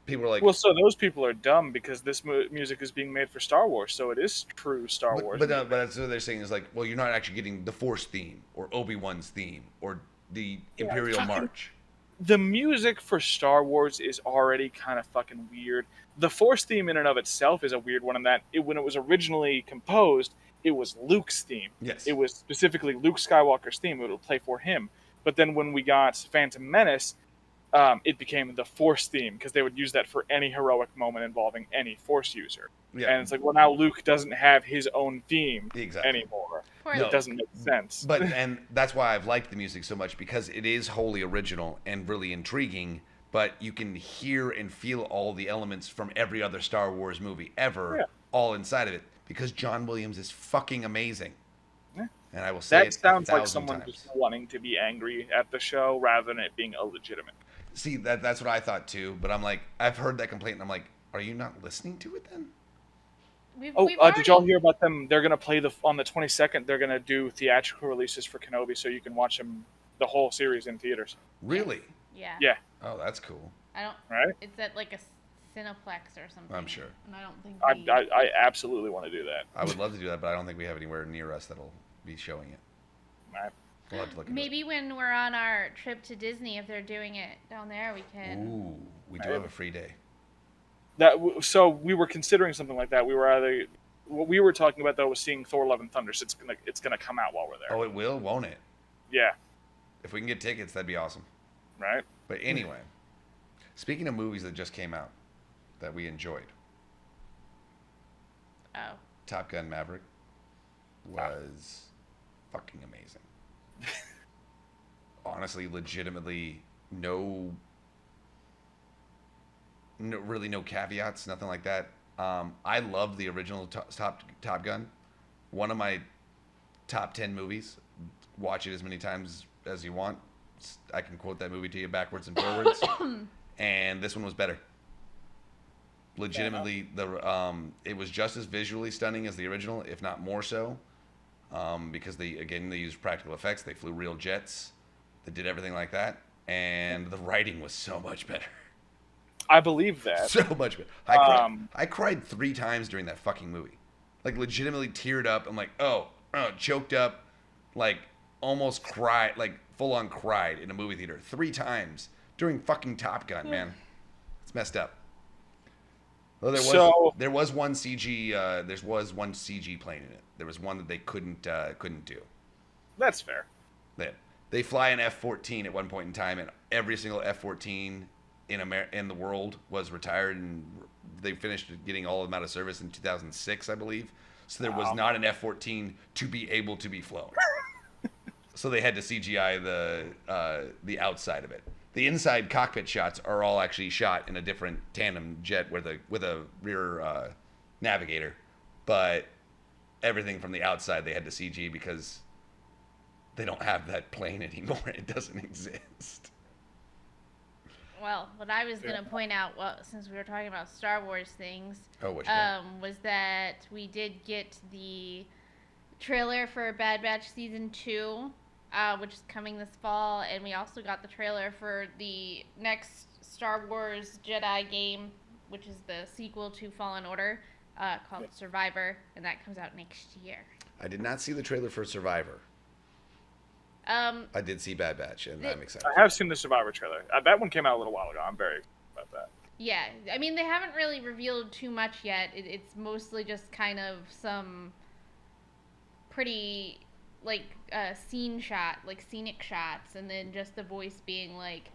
[SPEAKER 2] People are like,
[SPEAKER 3] well, so those people are dumb because this music is being made for Star Wars, so it is true Star Wars.
[SPEAKER 2] But that's what they're saying is like, well, you're not actually getting the Force theme or Obi-Wan's theme or the Imperial March.
[SPEAKER 3] The music for Star Wars is already kind of fucking weird. The Force theme in and of itself is a weird one in that when it was originally composed, it was Luke's theme.
[SPEAKER 2] Yes.
[SPEAKER 3] It was specifically Luke Skywalker's theme. It would play for him. But then when we got Phantom Menace, it became the Force theme because they would use that for any heroic moment involving any Force user. Yeah. And it's like, well, now Luke doesn't have his own theme anymore. It doesn't make sense.
[SPEAKER 2] And that's why I've liked the music so much, because it is wholly original and really intriguing, but you can hear and feel all the elements from every other Star Wars movie ever all inside of it, because John Williams is fucking amazing. Yeah. And I will say
[SPEAKER 3] that sounds like someone
[SPEAKER 2] times.
[SPEAKER 3] Just wanting to be angry at the show rather than it being illegitimate.
[SPEAKER 2] See, that's what I thought too, but I'm like, I've heard that complaint, and I'm like, are you not listening to it then?
[SPEAKER 3] Did y'all hear about them? They're going to play on the 22nd, they're going to do theatrical releases for Kenobi so you can watch the whole series in theaters.
[SPEAKER 2] Really?
[SPEAKER 1] Yeah.
[SPEAKER 3] Yeah.
[SPEAKER 2] Oh, that's cool.
[SPEAKER 3] Right?
[SPEAKER 1] It's at like a Cineplex or something.
[SPEAKER 2] I'm sure.
[SPEAKER 1] And I don't think
[SPEAKER 3] I absolutely want to do that.
[SPEAKER 2] I would love to do that, but I don't think we have anywhere near us that'll be showing it.
[SPEAKER 3] Right.
[SPEAKER 2] We'll have to look into
[SPEAKER 1] Maybe when we're on our trip to Disney, if they're doing it down there, we can.
[SPEAKER 2] Ooh, we do have a free day.
[SPEAKER 3] So we were considering something like that. We were either what we were talking about though was seeing Thor: Love and Thunder. So it's gonna come out while we're there.
[SPEAKER 2] Oh, it will, won't it?
[SPEAKER 3] Yeah.
[SPEAKER 2] If we can get tickets, that'd be awesome.
[SPEAKER 3] Right.
[SPEAKER 2] But anyway, speaking of movies that just came out that we enjoyed,
[SPEAKER 1] Oh.
[SPEAKER 2] Top Gun Maverick was fucking amazing. Honestly, legitimately, really no caveats, nothing like that. I love the original Top Gun. One of my top 10 movies. Watch it as many times as you want. I can quote that movie to you backwards and forwards. And this one was better. Legitimately, it was just as visually stunning as the original, if not more so. Because they used practical effects. They flew real jets. They did everything like that. And the writing was so much better.
[SPEAKER 3] I believe that.
[SPEAKER 2] So much better. I cried 3 times during that fucking movie. Like, legitimately teared up. I'm like, choked up. Like, almost cried. Like, full on cried in a movie theater 3 times during fucking Top Gun, man. It's messed up. Well, there was one CG. There was one CG plane in it. There was one that they couldn't do.
[SPEAKER 3] That's fair.
[SPEAKER 2] They fly an F-14 at one point in time, and every single F-14 in the world was retired, and they finished getting all of them out of service in 2006, I believe. So there was not an F-14 to be able to be flown. So they had to CGI the outside of it. The inside cockpit shots are all actually shot in a different tandem jet with a rear navigator, but everything from the outside they had to CG because they don't have that plane anymore. It doesn't exist.
[SPEAKER 1] Well, what I was going to point out, since we were talking about Star Wars things, was that we did get the trailer for Bad Batch Season 2, which is coming this fall, and we also got the trailer for the next Star Wars Jedi game, which is the sequel to Fallen Order, called Survivor, and that comes out next year.
[SPEAKER 2] I did not see the trailer for Survivor. I did see Bad Batch, and I'm excited.
[SPEAKER 3] I have seen the Survivor trailer. That one came out a little while ago. I'm very excited about that.
[SPEAKER 1] Yeah, I mean, they haven't really revealed too much yet. It's mostly just kind of some pretty, scenic shots, and then just the voice being like,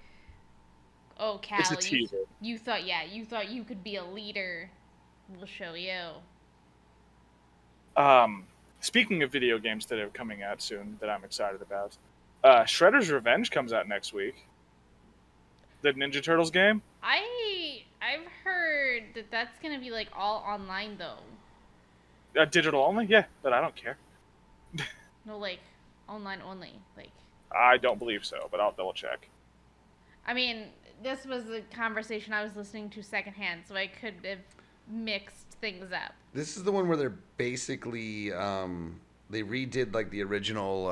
[SPEAKER 1] "Oh, Cal,
[SPEAKER 3] it's a teaser.
[SPEAKER 1] you thought you could be a leader. We'll show you."
[SPEAKER 3] Speaking of video games that are coming out soon that I'm excited about, Shredder's Revenge comes out next week. The Ninja Turtles game.
[SPEAKER 1] I've heard that that's gonna be all online though.
[SPEAKER 3] Digital only, yeah, but I don't care.
[SPEAKER 1] No, online only.
[SPEAKER 3] I don't believe so, but I'll double check.
[SPEAKER 1] I mean, this was a conversation I was listening to secondhand, so I could have mixed things up.
[SPEAKER 2] This is the one where they're basically they redid the original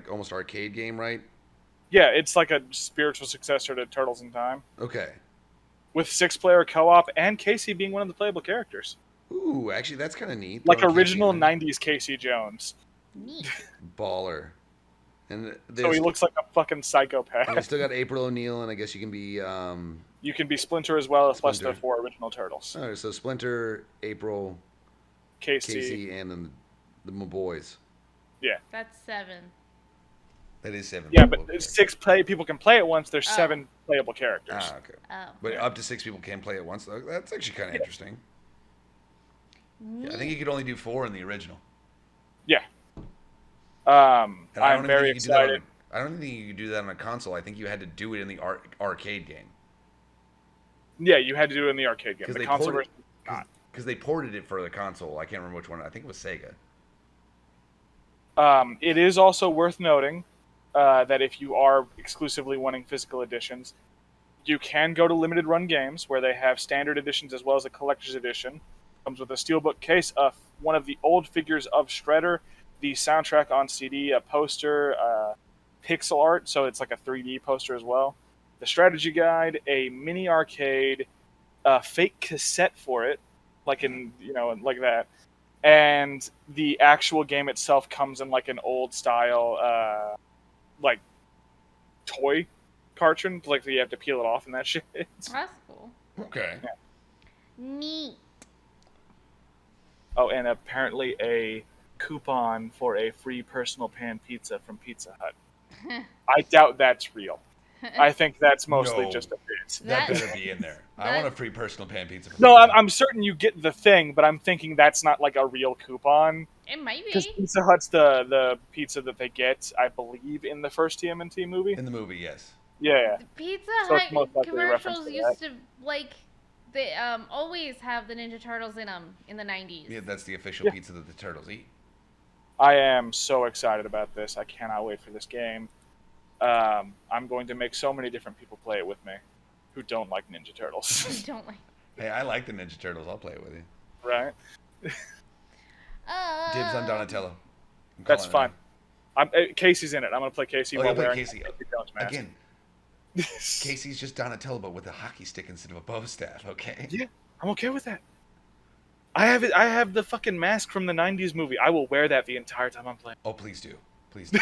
[SPEAKER 2] almost arcade game, right?
[SPEAKER 3] Yeah, it's like a spiritual successor to Turtles in Time.
[SPEAKER 2] Okay.
[SPEAKER 3] With 6-player co-op and Casey being one of the playable characters.
[SPEAKER 2] Ooh, actually, that's kind of neat.
[SPEAKER 3] Like original 90s Casey Jones.
[SPEAKER 1] Neat.
[SPEAKER 2] Baller. And
[SPEAKER 3] so he looks like a fucking psychopath.
[SPEAKER 2] And we still got April O'Neil, and I guess you can be...
[SPEAKER 3] you can be Splinter as well, plus
[SPEAKER 2] Splinter.
[SPEAKER 3] the 4 original Turtles.
[SPEAKER 2] All right, so Splinter, April, Casey, and then the boys.
[SPEAKER 3] Yeah.
[SPEAKER 1] That's 7.
[SPEAKER 2] That is 7.
[SPEAKER 3] Yeah, but 6 people can play at once. There's 7 playable characters.
[SPEAKER 2] Ah, okay.
[SPEAKER 1] Oh.
[SPEAKER 2] But up to 6 people can play at once. That's actually kind of interesting. Yeah, I think you could only do 4 in the original.
[SPEAKER 3] Yeah. I'm very excited.
[SPEAKER 2] I don't think you could do that on a console. I think you had to do it in the arcade game.
[SPEAKER 3] Yeah, you had to do it in the arcade game.
[SPEAKER 2] The console version, because they ported it for the console. I can't remember which one. I think it was Sega.
[SPEAKER 3] It is also worth noting that if you are exclusively wanting physical editions, you can go to limited run games where they have standard editions as well as a collector's edition. Comes with a steelbook case of one of the old figures of Shredder, the soundtrack on CD, a poster, pixel art, so it's like a 3D poster as well. The strategy guide, a mini arcade, a fake cassette for it, like that. And the actual game itself comes in an old style, toy cartridge, you have to peel it off and that shit.
[SPEAKER 1] That's cool.
[SPEAKER 2] Okay.
[SPEAKER 3] Yeah.
[SPEAKER 1] Neat.
[SPEAKER 3] Oh, and apparently a coupon for a free personal pan pizza from Pizza Hut. I doubt that's real. I think that's mostly
[SPEAKER 2] No.
[SPEAKER 3] just a bit.
[SPEAKER 2] That
[SPEAKER 1] That-
[SPEAKER 2] better be in there. I want a free personal pan pizza. From
[SPEAKER 3] No,
[SPEAKER 2] Pizza
[SPEAKER 3] I'm,
[SPEAKER 2] Hut.
[SPEAKER 3] I'm certain you get the thing, but I'm thinking that's not like a real coupon.
[SPEAKER 1] It might
[SPEAKER 3] Because
[SPEAKER 1] be.
[SPEAKER 3] Pizza Hut's the pizza that they get, I believe, in the first TMNT movie.
[SPEAKER 2] In the movie, yes.
[SPEAKER 3] Yeah.
[SPEAKER 1] The Pizza
[SPEAKER 3] So it's
[SPEAKER 1] Hut
[SPEAKER 3] most likely a reference
[SPEAKER 1] commercials
[SPEAKER 3] to
[SPEAKER 1] used to like they always have the Ninja Turtles in them in the 90s.
[SPEAKER 2] Yeah, that's the official
[SPEAKER 3] Yeah.
[SPEAKER 2] pizza that the turtles eat.
[SPEAKER 3] I am so excited about this. I cannot wait for this game. I'm going to make so many different people play it with me who don't like Ninja Turtles.
[SPEAKER 1] I don't like.
[SPEAKER 2] Hey, I like the Ninja Turtles. I'll play it with you.
[SPEAKER 3] Right?
[SPEAKER 2] Dibs on Donatello. I'm
[SPEAKER 3] That's
[SPEAKER 2] calling
[SPEAKER 3] fine.
[SPEAKER 2] it
[SPEAKER 3] Casey's in it. I'm going to play Casey
[SPEAKER 2] Oh,
[SPEAKER 3] while
[SPEAKER 2] you'll play
[SPEAKER 3] wearing
[SPEAKER 2] Casey.
[SPEAKER 3] a Jones mask.
[SPEAKER 2] Again, Casey's just Donatello, but with a hockey stick instead of a bow staff. Okay.
[SPEAKER 3] Yeah, I'm okay with that. I have it. I have the fucking mask from the '90s movie. I will wear that the entire time I'm playing.
[SPEAKER 2] Oh, please do. Please do.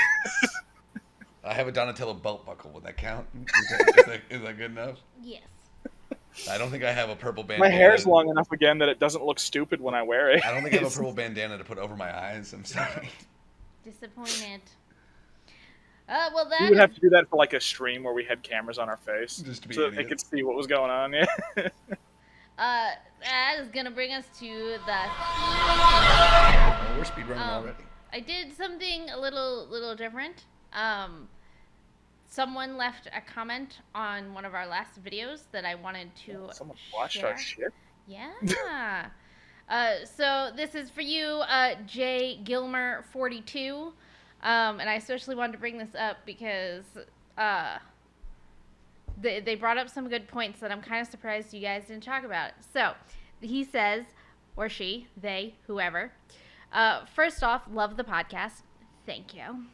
[SPEAKER 2] I have a Donatello belt buckle. Would that count? Is that good enough?
[SPEAKER 1] Yes.
[SPEAKER 2] I don't think I have a purple
[SPEAKER 3] My
[SPEAKER 2] bandana.
[SPEAKER 3] hair's long enough again that it doesn't look stupid when I wear it.
[SPEAKER 2] I don't think I have a purple bandana to put over my eyes. I'm sorry.
[SPEAKER 1] Disappointed. Well,
[SPEAKER 3] We
[SPEAKER 1] that
[SPEAKER 3] would
[SPEAKER 1] is,
[SPEAKER 3] have to do that for like a stream where we had cameras on our face,
[SPEAKER 2] Just to be
[SPEAKER 3] so that they
[SPEAKER 2] idiots.
[SPEAKER 3] could see what was going on. Yeah.
[SPEAKER 1] that is gonna bring us to the.
[SPEAKER 2] Oh, we're speedrunning already.
[SPEAKER 1] I did something a little different. Someone left a comment on one of our last videos that I wanted to
[SPEAKER 3] Someone watched
[SPEAKER 1] share.
[SPEAKER 3] our shit.
[SPEAKER 1] Yeah. So this is for you, Jay Gilmer 42. And I especially wanted to bring this up because they brought up some good points that I'm kind of surprised you guys didn't talk about. So he says, or she, they, whoever. First off, love the podcast. Thank you.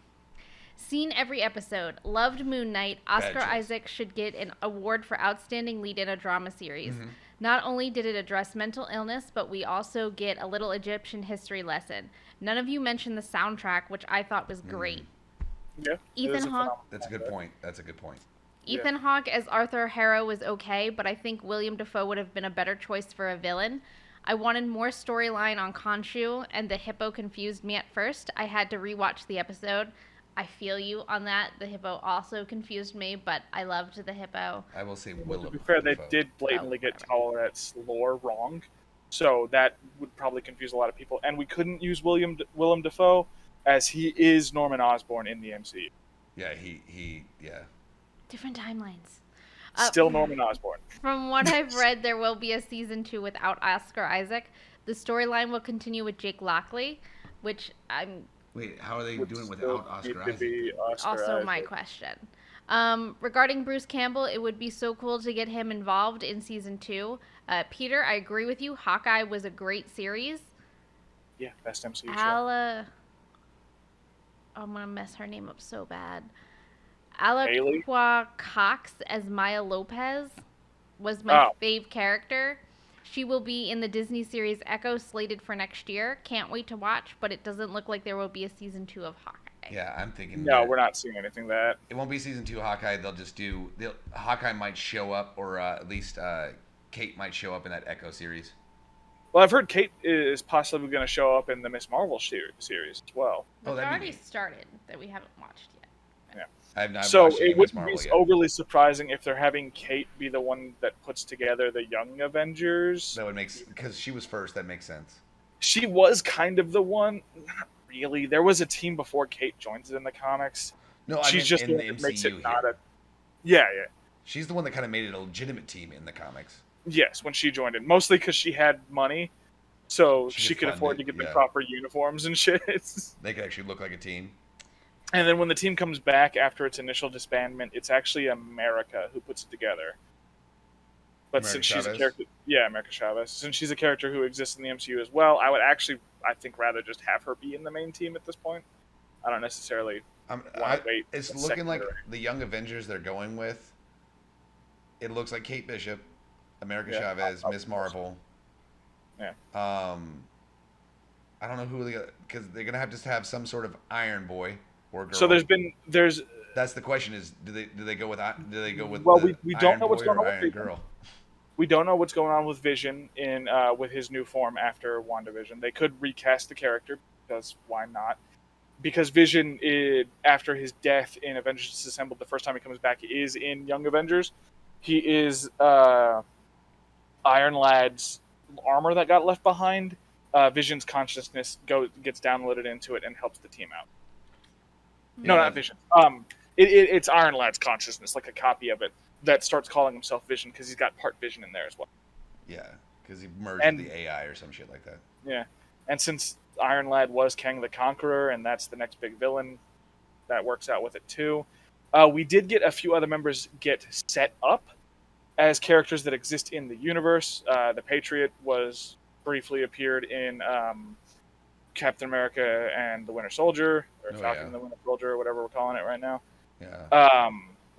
[SPEAKER 1] Seen every episode. Loved Moon Knight. Oscar
[SPEAKER 2] choice.
[SPEAKER 1] Isaac should get an award for outstanding lead in a drama series. Not only did it address mental illness, but we also get a little Egyptian history lesson. None of you mentioned the soundtrack, which I thought was great.
[SPEAKER 3] Yeah. it
[SPEAKER 1] Ethan
[SPEAKER 3] is a
[SPEAKER 1] Hawke.
[SPEAKER 3] phenomenal
[SPEAKER 2] That's a good point. That's a good point.
[SPEAKER 1] Ethan Hawke as Arthur Harrow was okay, but I think William Dafoe would have been a better choice for a villain. I wanted more storyline on Khonshu, and the hippo confused me at first. I had to rewatch the episode. I feel you on that. The hippo also confused me, but I loved the hippo.
[SPEAKER 2] I will say
[SPEAKER 3] To
[SPEAKER 2] Willem.
[SPEAKER 3] be fair, they
[SPEAKER 2] Dafoe.
[SPEAKER 3] did blatantly get
[SPEAKER 1] whatever.
[SPEAKER 3] Tolerant's lore wrong, so that would probably confuse a lot of people. And we couldn't use Willem Dafoe as he is Norman Osborn in the MCU.
[SPEAKER 2] Yeah, yeah.
[SPEAKER 1] Different timelines.
[SPEAKER 3] Still Norman Osborn.
[SPEAKER 1] From what I've read, there will be a season 2 without Oscar Isaac. The storyline will continue with Jake Lockley, which I'm
[SPEAKER 2] Wait, how are they
[SPEAKER 3] Would
[SPEAKER 2] doing
[SPEAKER 3] still
[SPEAKER 2] without
[SPEAKER 3] need
[SPEAKER 2] Oscar
[SPEAKER 3] to
[SPEAKER 2] Isaac?
[SPEAKER 3] be Oscar
[SPEAKER 1] also my
[SPEAKER 3] Isaac.
[SPEAKER 1] question. Regarding Bruce Campbell, it would be so cool to get him involved in season 2. Peter, I agree with you. Hawkeye was a great series.
[SPEAKER 3] Yeah, best MCU show.
[SPEAKER 1] I'm gonna mess her name up so bad.
[SPEAKER 3] Haley?
[SPEAKER 1] Alaqua Cox as Maya Lopez was my fave character. She will be in the Disney series Echo, slated for next year. Can't wait to watch, but it doesn't look like there will be a season 2 of Hawkeye.
[SPEAKER 2] Yeah, I'm thinking.
[SPEAKER 3] No,
[SPEAKER 2] that
[SPEAKER 3] we're not seeing anything that.
[SPEAKER 2] It won't be season 2 Hawkeye. They'll just do. Hawkeye might show up, or at least Kate might show up in that Echo series.
[SPEAKER 3] Well, I've heard Kate is possibly going to show up in the Miss Marvel series as well.
[SPEAKER 1] But
[SPEAKER 2] that'd be
[SPEAKER 1] already
[SPEAKER 2] neat.
[SPEAKER 1] started that we haven't watched yet.
[SPEAKER 2] I've not
[SPEAKER 3] So
[SPEAKER 2] watched any
[SPEAKER 3] it
[SPEAKER 2] Miss
[SPEAKER 3] wouldn't
[SPEAKER 2] Marvel
[SPEAKER 3] be
[SPEAKER 2] yet.
[SPEAKER 3] overly surprising if they're having Kate be the one that puts together the Young Avengers.
[SPEAKER 2] That would make because she was first. That makes sense.
[SPEAKER 3] She was kind of the one. Not really. There was a team before Kate joins it in the comics.
[SPEAKER 2] No, I
[SPEAKER 3] She's
[SPEAKER 2] mean
[SPEAKER 3] just
[SPEAKER 2] in
[SPEAKER 3] the
[SPEAKER 2] the
[SPEAKER 3] one that makes
[SPEAKER 2] MCU
[SPEAKER 3] it not
[SPEAKER 2] here.
[SPEAKER 3] a. Yeah.
[SPEAKER 2] She's the one that kind of made it a legitimate team in the comics.
[SPEAKER 3] Yes, when she joined it, mostly because she had money, so
[SPEAKER 2] She
[SPEAKER 3] she
[SPEAKER 2] could
[SPEAKER 3] could
[SPEAKER 2] fund
[SPEAKER 3] afford
[SPEAKER 2] it,
[SPEAKER 3] to get the
[SPEAKER 2] yeah.
[SPEAKER 3] proper uniforms and shit.
[SPEAKER 2] They could actually look like a team.
[SPEAKER 3] And then when the team comes back after its initial disbandment, it's actually America who puts it together. But
[SPEAKER 2] America
[SPEAKER 3] since she's a
[SPEAKER 2] Chavez?
[SPEAKER 3] character, yeah, America Chavez. Since she's a character who exists in the MCU as well, I would actually, I think, rather just have her be in the main team at this point. I don't necessarily want to wait.
[SPEAKER 2] It's
[SPEAKER 3] a
[SPEAKER 2] looking
[SPEAKER 3] second
[SPEAKER 2] like
[SPEAKER 3] or-
[SPEAKER 2] the Young Avengers they're going with. It looks like Kate Bishop, America
[SPEAKER 3] Yeah,
[SPEAKER 2] Chavez,
[SPEAKER 3] I'll-
[SPEAKER 2] Miss Marvel.
[SPEAKER 3] Yeah.
[SPEAKER 2] I don't know who because they're gonna have to have some sort of Iron Boy or girl.
[SPEAKER 3] So there's
[SPEAKER 2] That's the question: is do they go with
[SPEAKER 3] Well,
[SPEAKER 2] the
[SPEAKER 3] we don't
[SPEAKER 2] Iron
[SPEAKER 3] know what's
[SPEAKER 2] Boy
[SPEAKER 3] going
[SPEAKER 2] or
[SPEAKER 3] on with
[SPEAKER 2] Iron
[SPEAKER 3] them.
[SPEAKER 2] Girl?
[SPEAKER 3] We don't know what's going on with Vision in with his new form after WandaVision. They could recast the character because why not? Because Vision, after his death in Avengers Disassembled, the first time he comes back is in Young Avengers. He is Iron Lad's armor that got left behind. Vision's consciousness gets downloaded into it and helps the team out. No, not Vision. It's Iron Lad's consciousness, like a copy of it, that starts calling himself Vision because he's got part Vision in there as well.
[SPEAKER 2] Yeah, because he merged with the AI or some shit like that.
[SPEAKER 3] Yeah, and since Iron Lad was Kang the Conqueror, and that's the next big villain, that works out with it too. We did get a few other members get set up as characters that exist in the universe. The Patriot was briefly appeared in Captain America and the Winter Soldier, or Falcon and the Winter Soldier, or whatever we're calling it right now.
[SPEAKER 2] Yeah.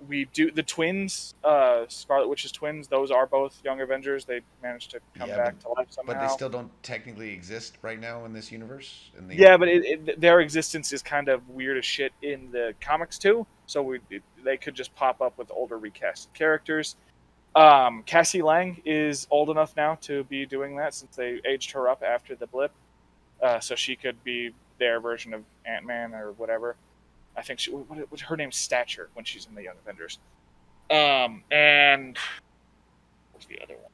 [SPEAKER 3] We do the twins, Scarlet Witch's twins. Those are both Young Avengers. They managed to come back to life somehow.
[SPEAKER 2] But they still don't technically exist right now in this universe.
[SPEAKER 3] But their existence is kind of weird as shit in the comics too. So they could just pop up with older recast characters. Cassie Lang is old enough now to be doing that since they aged her up after the blip, so she could be their version of Ant-Man or whatever. I think her name's Stature when she's in the Young Avengers. And what's the other one?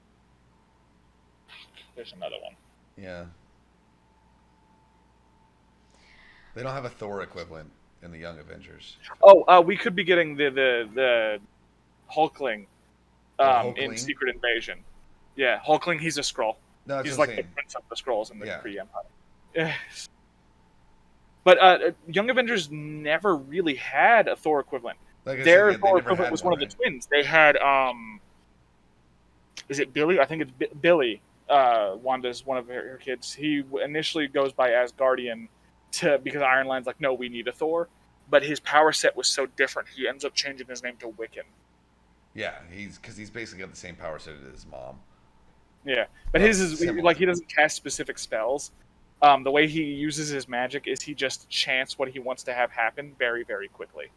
[SPEAKER 3] There's another one.
[SPEAKER 2] Yeah. They don't have a Thor equivalent in the Young Avengers.
[SPEAKER 3] Oh, we could be getting the Hulkling,
[SPEAKER 2] Hulkling?
[SPEAKER 3] in Secret Invasion. Yeah, Hulkling. He's a Skrull.
[SPEAKER 2] No,
[SPEAKER 3] he's like the prince of the Skrulls in the Kree Empire. But Young Avengers never really had a Thor equivalent. Their Thor equivalent was one of the twins. They had, is it Billy? I think it's Billy. Wanda's one of her kids. He initially goes by Asgardian because Iron Man's like, no, we need a Thor. But his power set was so different, he ends up changing his name to Wiccan.
[SPEAKER 2] Yeah, he's basically got the same power set as his mom.
[SPEAKER 3] Yeah, but his is like he doesn't cast specific spells. The way he uses his magic is he just chants what he wants to have happen very, very quickly.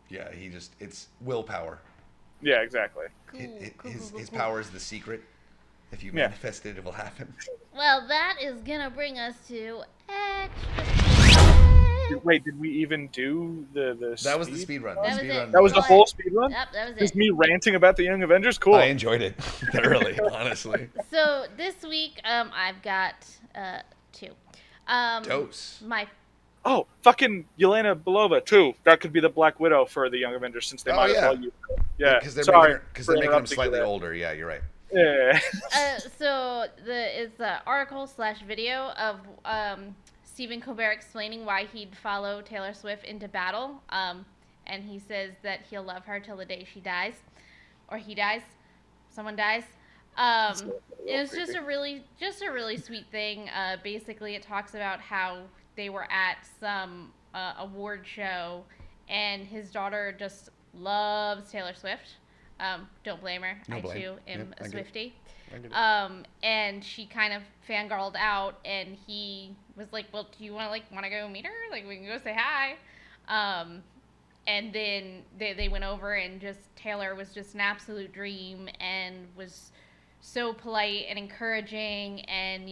[SPEAKER 2] Yeah, it's willpower.
[SPEAKER 3] Yeah, exactly.
[SPEAKER 2] His power is the secret. If you manifest it, it will happen.
[SPEAKER 1] Well, that is gonna bring us to extra.
[SPEAKER 3] Wait, did we even do the
[SPEAKER 2] That was the speed run.
[SPEAKER 3] That was the whole speed run?
[SPEAKER 1] Yep, that was it.
[SPEAKER 3] Just me ranting about the Young Avengers? Cool.
[SPEAKER 2] I enjoyed it thoroughly, honestly.
[SPEAKER 1] So this week, I've got two.
[SPEAKER 2] Dose.
[SPEAKER 3] Oh, fucking Yelena Belova, too. That could be the Black Widow for the Young Avengers since they might as well use her. Yeah,
[SPEAKER 2] because they're making them slightly older. Yeah, you're right.
[SPEAKER 3] Yeah.
[SPEAKER 1] So it's the article/video of Stephen Colbert explaining why he'd follow Taylor Swift into battle. And he says that he'll love her till the day she dies, or he dies, someone dies. It was just a really sweet thing. Basically, it talks about how they were at some award show, and his daughter just loves Taylor Swift. Don't blame her. I too am a Swiftie. And she kind of fangirled out, and he was like, "Well, do you want to go meet her? Like, we can go say hi." And then they went over, and just Taylor was just an absolute dream, and was so polite and encouraging, and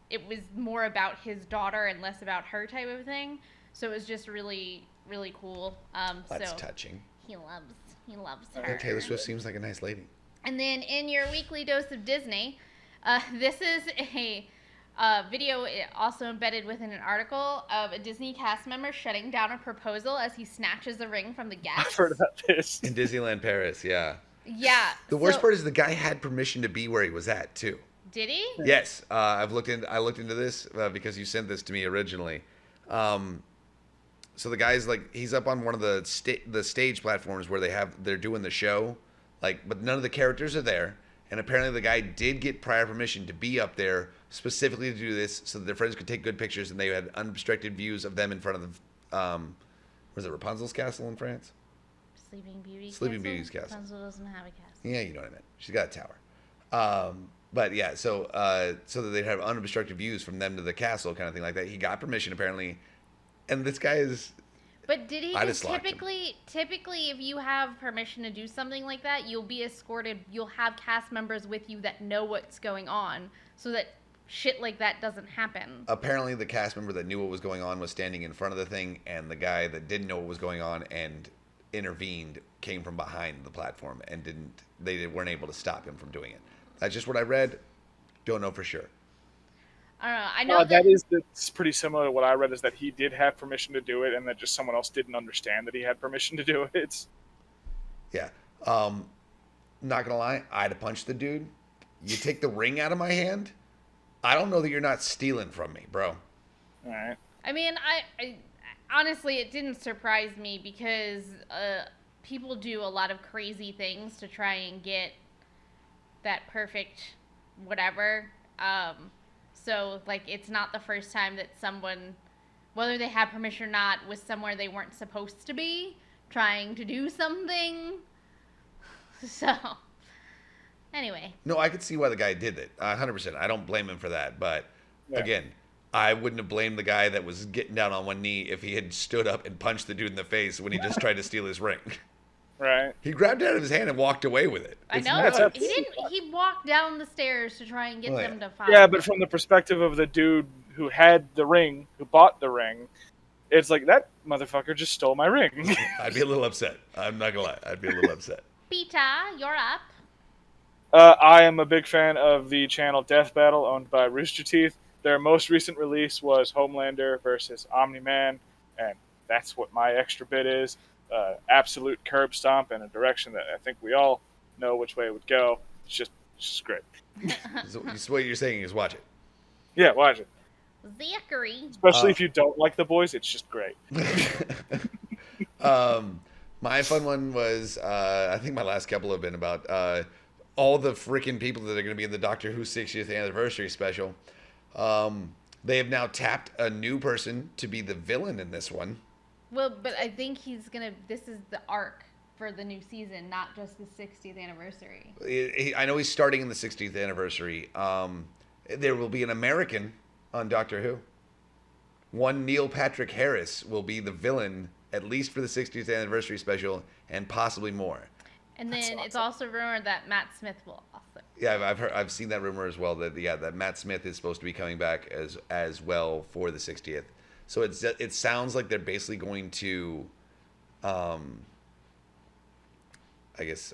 [SPEAKER 1] it was more about his daughter and less about her type of thing. So it was just really, really cool.
[SPEAKER 2] That's touching.
[SPEAKER 1] He loves her.
[SPEAKER 2] Taylor Swift seems like a nice lady.
[SPEAKER 1] And then in your weekly dose of Disney, this is a video also embedded within an article of a Disney cast member shutting down a proposal as he snatches a ring from the guest.
[SPEAKER 3] I've heard about this.
[SPEAKER 2] In Disneyland Paris, yeah.
[SPEAKER 1] Yeah.
[SPEAKER 2] The worst part is the guy had permission to be where he was at, too.
[SPEAKER 1] Did he?
[SPEAKER 2] Yes. I looked into this because you sent this to me originally. So the guy's he's up on one of the stage platforms where they're doing the show, but none of the characters are there. And apparently the guy did get prior permission to be up there specifically to do this so that their friends could take good pictures, and they had unobstructed views of them in front of the, was it Rapunzel's castle in France? Sleeping Beauty's castle.
[SPEAKER 1] Rapunzel doesn't have a castle.
[SPEAKER 2] Yeah, you know what I meant. She's got a tower. But yeah, so that they'd have unobstructed views from them to the castle, kind of thing like that. He got permission apparently, and this guy is
[SPEAKER 1] But did he?
[SPEAKER 2] I
[SPEAKER 1] Because
[SPEAKER 2] just locked him.
[SPEAKER 1] typically, if you have permission to do something like that, you'll be escorted. You'll have cast members with you that know what's going on, so that shit like that doesn't happen.
[SPEAKER 2] Apparently, the cast member that knew what was going on was standing in front of the thing, and the guy that didn't know what was going on and intervened came from behind the platform and didn't. They weren't able to stop him from doing it. That's just what I read. Don't know for sure.
[SPEAKER 1] I don't know. I know
[SPEAKER 3] That's pretty similar to what I read, is that he did have permission to do it, and that just someone else didn't understand that he had permission to do it.
[SPEAKER 2] Yeah. Not gonna lie, I'd have punched the dude. You take the ring out of my hand. I don't know that you're not stealing from me, bro.
[SPEAKER 3] All right.
[SPEAKER 1] I mean, I honestly, it didn't surprise me because people do a lot of crazy things to try and get that perfect whatever. So, like, it's not the first time that someone, whether they had permission or not, was somewhere they weren't supposed to be, trying to do something. So, anyway.
[SPEAKER 2] No, I could see why the guy did it. 100%. I don't blame him for that. But
[SPEAKER 3] Yeah.
[SPEAKER 2] again, I wouldn't have blamed the guy that was getting down on one knee if he had stood up and punched the dude in the face when he just tried to steal his ring.
[SPEAKER 3] Right.
[SPEAKER 2] He grabbed it out of his hand and walked away with it.
[SPEAKER 1] I
[SPEAKER 2] It's
[SPEAKER 1] know.
[SPEAKER 2] nuts.
[SPEAKER 1] He didn't. He walked down the stairs to try and get
[SPEAKER 2] Oh, yeah.
[SPEAKER 1] them to follow.
[SPEAKER 3] Yeah, but from the perspective of the dude who had the ring, who bought the ring, it's like, that motherfucker just stole my ring.
[SPEAKER 2] I'd be a little upset. I'm not gonna lie. I'd be a little upset.
[SPEAKER 1] Pita, you're up.
[SPEAKER 3] I am a big fan of the channel Death Battle, owned by Rooster Teeth. Their most recent release was Homelander versus Omni-Man, and that's what my extra bit is. Absolute curb stomp in a direction that I think we all know which way it would go. It's just great.
[SPEAKER 2] So what you're saying is watch it.
[SPEAKER 3] Yeah, watch it.
[SPEAKER 1] Zachary.
[SPEAKER 3] Especially if you don't like the boys, it's just great.
[SPEAKER 2] My fun one was, I think my last couple have been about all the freaking people that are going to be in the Doctor Who 60th anniversary special. They have now tapped a new person to be the villain in this one.
[SPEAKER 1] Well, but I think he's gonna. This is the arc for the new season, not just the 60th anniversary.
[SPEAKER 2] I know he's starting in the 60th anniversary. There will be an American on Doctor Who. One Neil Patrick Harris will be the villain, at least for the 60th anniversary special, and possibly more.
[SPEAKER 1] And then
[SPEAKER 3] That's
[SPEAKER 1] it's
[SPEAKER 3] awesome.
[SPEAKER 1] also rumored that Matt Smith will also.
[SPEAKER 2] Yeah, I've seen that rumor as well. That Matt Smith is supposed to be coming back as well for the 60th. So it sounds like they're basically going to, I guess,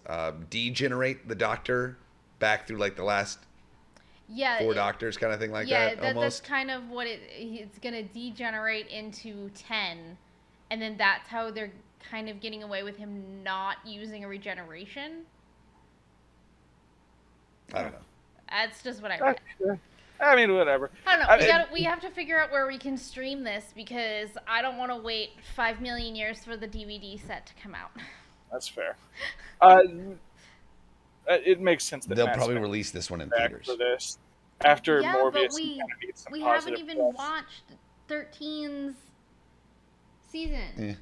[SPEAKER 2] degenerate the Doctor back through like the last four Doctors kind of thing like that.
[SPEAKER 1] Yeah,
[SPEAKER 2] Almost.
[SPEAKER 1] that's kind of what it's gonna degenerate into 10, and then that's how they're kind of getting away with him not using a regeneration.
[SPEAKER 2] I don't know.
[SPEAKER 1] That's just what I read.
[SPEAKER 3] I mean, whatever.
[SPEAKER 1] I don't know. We have to figure out where we can stream this because I don't want to wait 5 million years for the DVD set to come out.
[SPEAKER 3] That's fair. It makes sense that
[SPEAKER 2] They'll
[SPEAKER 3] Matt
[SPEAKER 2] probably
[SPEAKER 3] Smith
[SPEAKER 2] release this one in
[SPEAKER 3] back
[SPEAKER 2] theaters.
[SPEAKER 3] for this. After
[SPEAKER 1] Yeah,
[SPEAKER 3] Morbius,
[SPEAKER 1] but
[SPEAKER 3] he kinda needs some
[SPEAKER 1] we haven't
[SPEAKER 3] positive
[SPEAKER 1] even
[SPEAKER 3] press.
[SPEAKER 1] watched 13's season.
[SPEAKER 2] Yeah.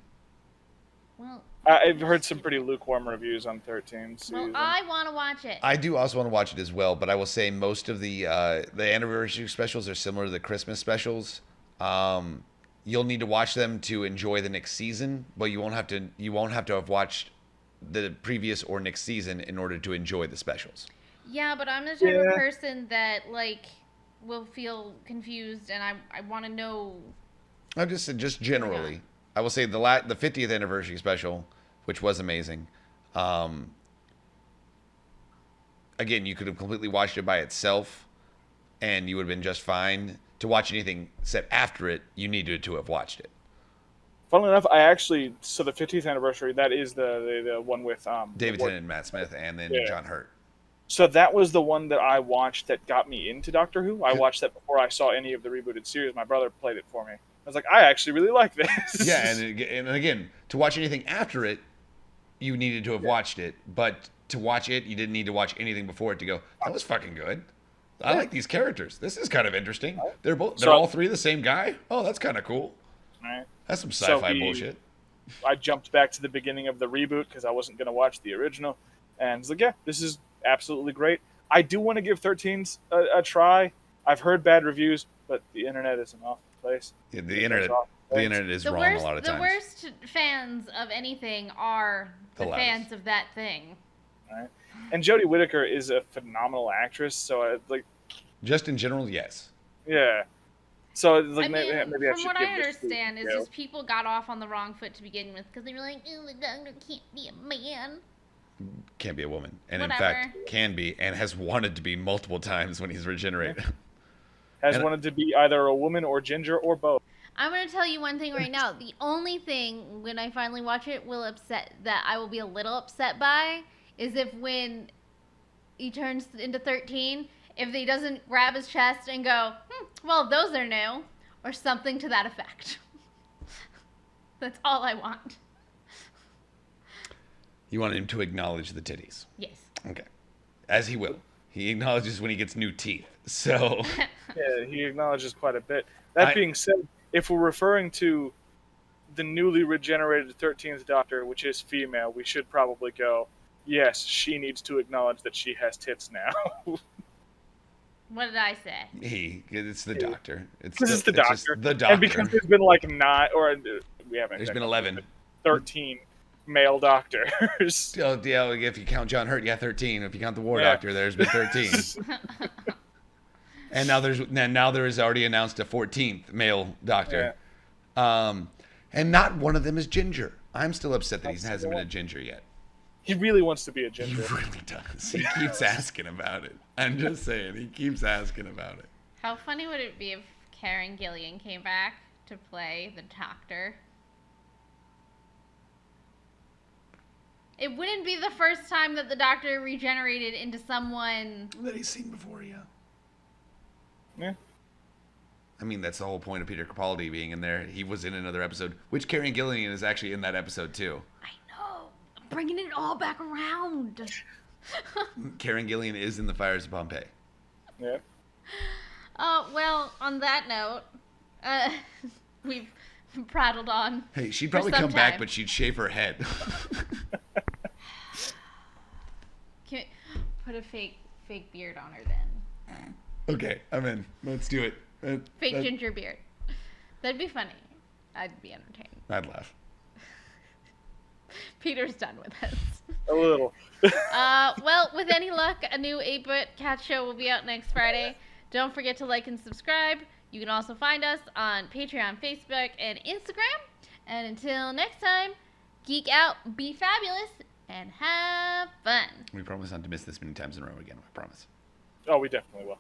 [SPEAKER 1] Well,
[SPEAKER 3] I've heard some pretty lukewarm reviews on 13 season.
[SPEAKER 1] I want to watch it.
[SPEAKER 2] I do also want to watch it as well, but I will say most of the anniversary specials are similar to the Christmas specials. You'll need to watch them to enjoy the next season, but you won't have to have watched the previous or next season in order to enjoy the specials.
[SPEAKER 1] Yeah, but I'm the type of person that will feel confused, and I want to know.
[SPEAKER 2] I'm just generally. I will say the 50th anniversary special, which was amazing. Again, you could have completely watched it by itself, and you would have been just fine. To watch anything set after it, you needed to have watched it.
[SPEAKER 3] Funnily enough, so the 50th anniversary, that is the one with
[SPEAKER 2] David Tennant and Matt Smith, and then John Hurt.
[SPEAKER 3] So that was the one that I watched that got me into Doctor Who. I watched that before I saw any of the rebooted series. My brother played it for me. I was like, I actually really like this.
[SPEAKER 2] Yeah, and again, to watch anything after it, you needed to have watched it. But to watch it, you didn't need to watch anything before it to go, that was fucking good. I like these characters. This is kind of interesting. They're all three the same guy? Oh, that's kind of cool.
[SPEAKER 3] Right.
[SPEAKER 2] That's some sci-fi bullshit.
[SPEAKER 3] I jumped back to the beginning of the reboot because I wasn't going to watch the original. And I was like, yeah, this is absolutely great. I do want to give 13's a try. I've heard bad reviews, but the internet is an awful place.
[SPEAKER 2] Yeah, the internet The internet is wrong a lot of times.
[SPEAKER 1] The worst fans of anything are the fans of that thing.
[SPEAKER 3] Right. And Jodie Whittaker is a phenomenal actress, so
[SPEAKER 2] just in general, yes.
[SPEAKER 3] Yeah. So like,
[SPEAKER 1] maybe I
[SPEAKER 3] should
[SPEAKER 1] from what
[SPEAKER 3] give
[SPEAKER 1] I
[SPEAKER 3] this
[SPEAKER 1] understand, is just people got off on the wrong foot to begin with because they were like, "Oh, the doctor can't be a man."
[SPEAKER 2] Can't be a woman, and
[SPEAKER 1] Whatever.
[SPEAKER 2] in fact, can be, and has wanted to be multiple times when he's regenerated.
[SPEAKER 3] Has wanted to be either a woman or ginger or both.
[SPEAKER 1] I'm gonna tell you one thing right now. The only thing when I finally watch it that I will be a little upset by is if when he turns into 13, if he doesn't grab his chest and go, well, those are new, or something to that effect. That's all I want.
[SPEAKER 2] You want him to acknowledge the titties.
[SPEAKER 1] Yes.
[SPEAKER 2] Okay. As he will. He acknowledges when he gets new teeth. So.
[SPEAKER 3] Yeah, he acknowledges quite a bit. That being said, if we're referring to the newly regenerated 13th Doctor, which is female, we should probably go, yes, she needs to acknowledge that she has tits now.
[SPEAKER 1] What did I say?
[SPEAKER 2] It's the Doctor.
[SPEAKER 3] Because it's the Doctor.
[SPEAKER 2] The Doctor.
[SPEAKER 3] And because there's been like 9, or we haven't.
[SPEAKER 2] There's been 11.
[SPEAKER 3] 13 male doctors.
[SPEAKER 2] Oh, yeah, if you count John Hurt, 13. If you count the War Doctor, there's been 13. And now there is already announced a 14th male Doctor. Yeah. And not one of them is ginger. I'm still upset that he hasn't been a ginger yet.
[SPEAKER 3] He really wants to be a ginger.
[SPEAKER 2] He really does. He keeps asking about it. I'm just saying, he keeps asking about it.
[SPEAKER 1] How funny would it be if Karen Gillian came back to play the Doctor? It wouldn't be the first time that the Doctor regenerated into someone
[SPEAKER 2] that he's seen before, yeah.
[SPEAKER 3] Yeah.
[SPEAKER 2] I mean, that's the whole point of Peter Capaldi being in there. He was in another episode, which Karen Gillian is actually in that episode, too.
[SPEAKER 1] I know. I'm bringing it all back around.
[SPEAKER 2] Karen Gillian is in the Fires of Pompeii.
[SPEAKER 3] Yeah.
[SPEAKER 1] Well, on that note, we've prattled on.
[SPEAKER 2] Hey, she'd probably come back, but she'd shave her head.
[SPEAKER 1] Can put a fake beard on her then.
[SPEAKER 2] Okay, I'm in. Let's do it.
[SPEAKER 1] Fake ginger beard. That'd be funny. I'd be entertained.
[SPEAKER 2] I'd laugh.
[SPEAKER 1] Peter's done with us.
[SPEAKER 3] A little.
[SPEAKER 1] Well, with any luck, a new 8-Bit Cat Show will be out next Friday. Don't forget to like and subscribe. You can also find us on Patreon, Facebook, and Instagram. And until next time, geek out, be fabulous, and have fun.
[SPEAKER 2] We promise not to miss this many times in a row again. I promise.
[SPEAKER 3] Oh, we definitely will.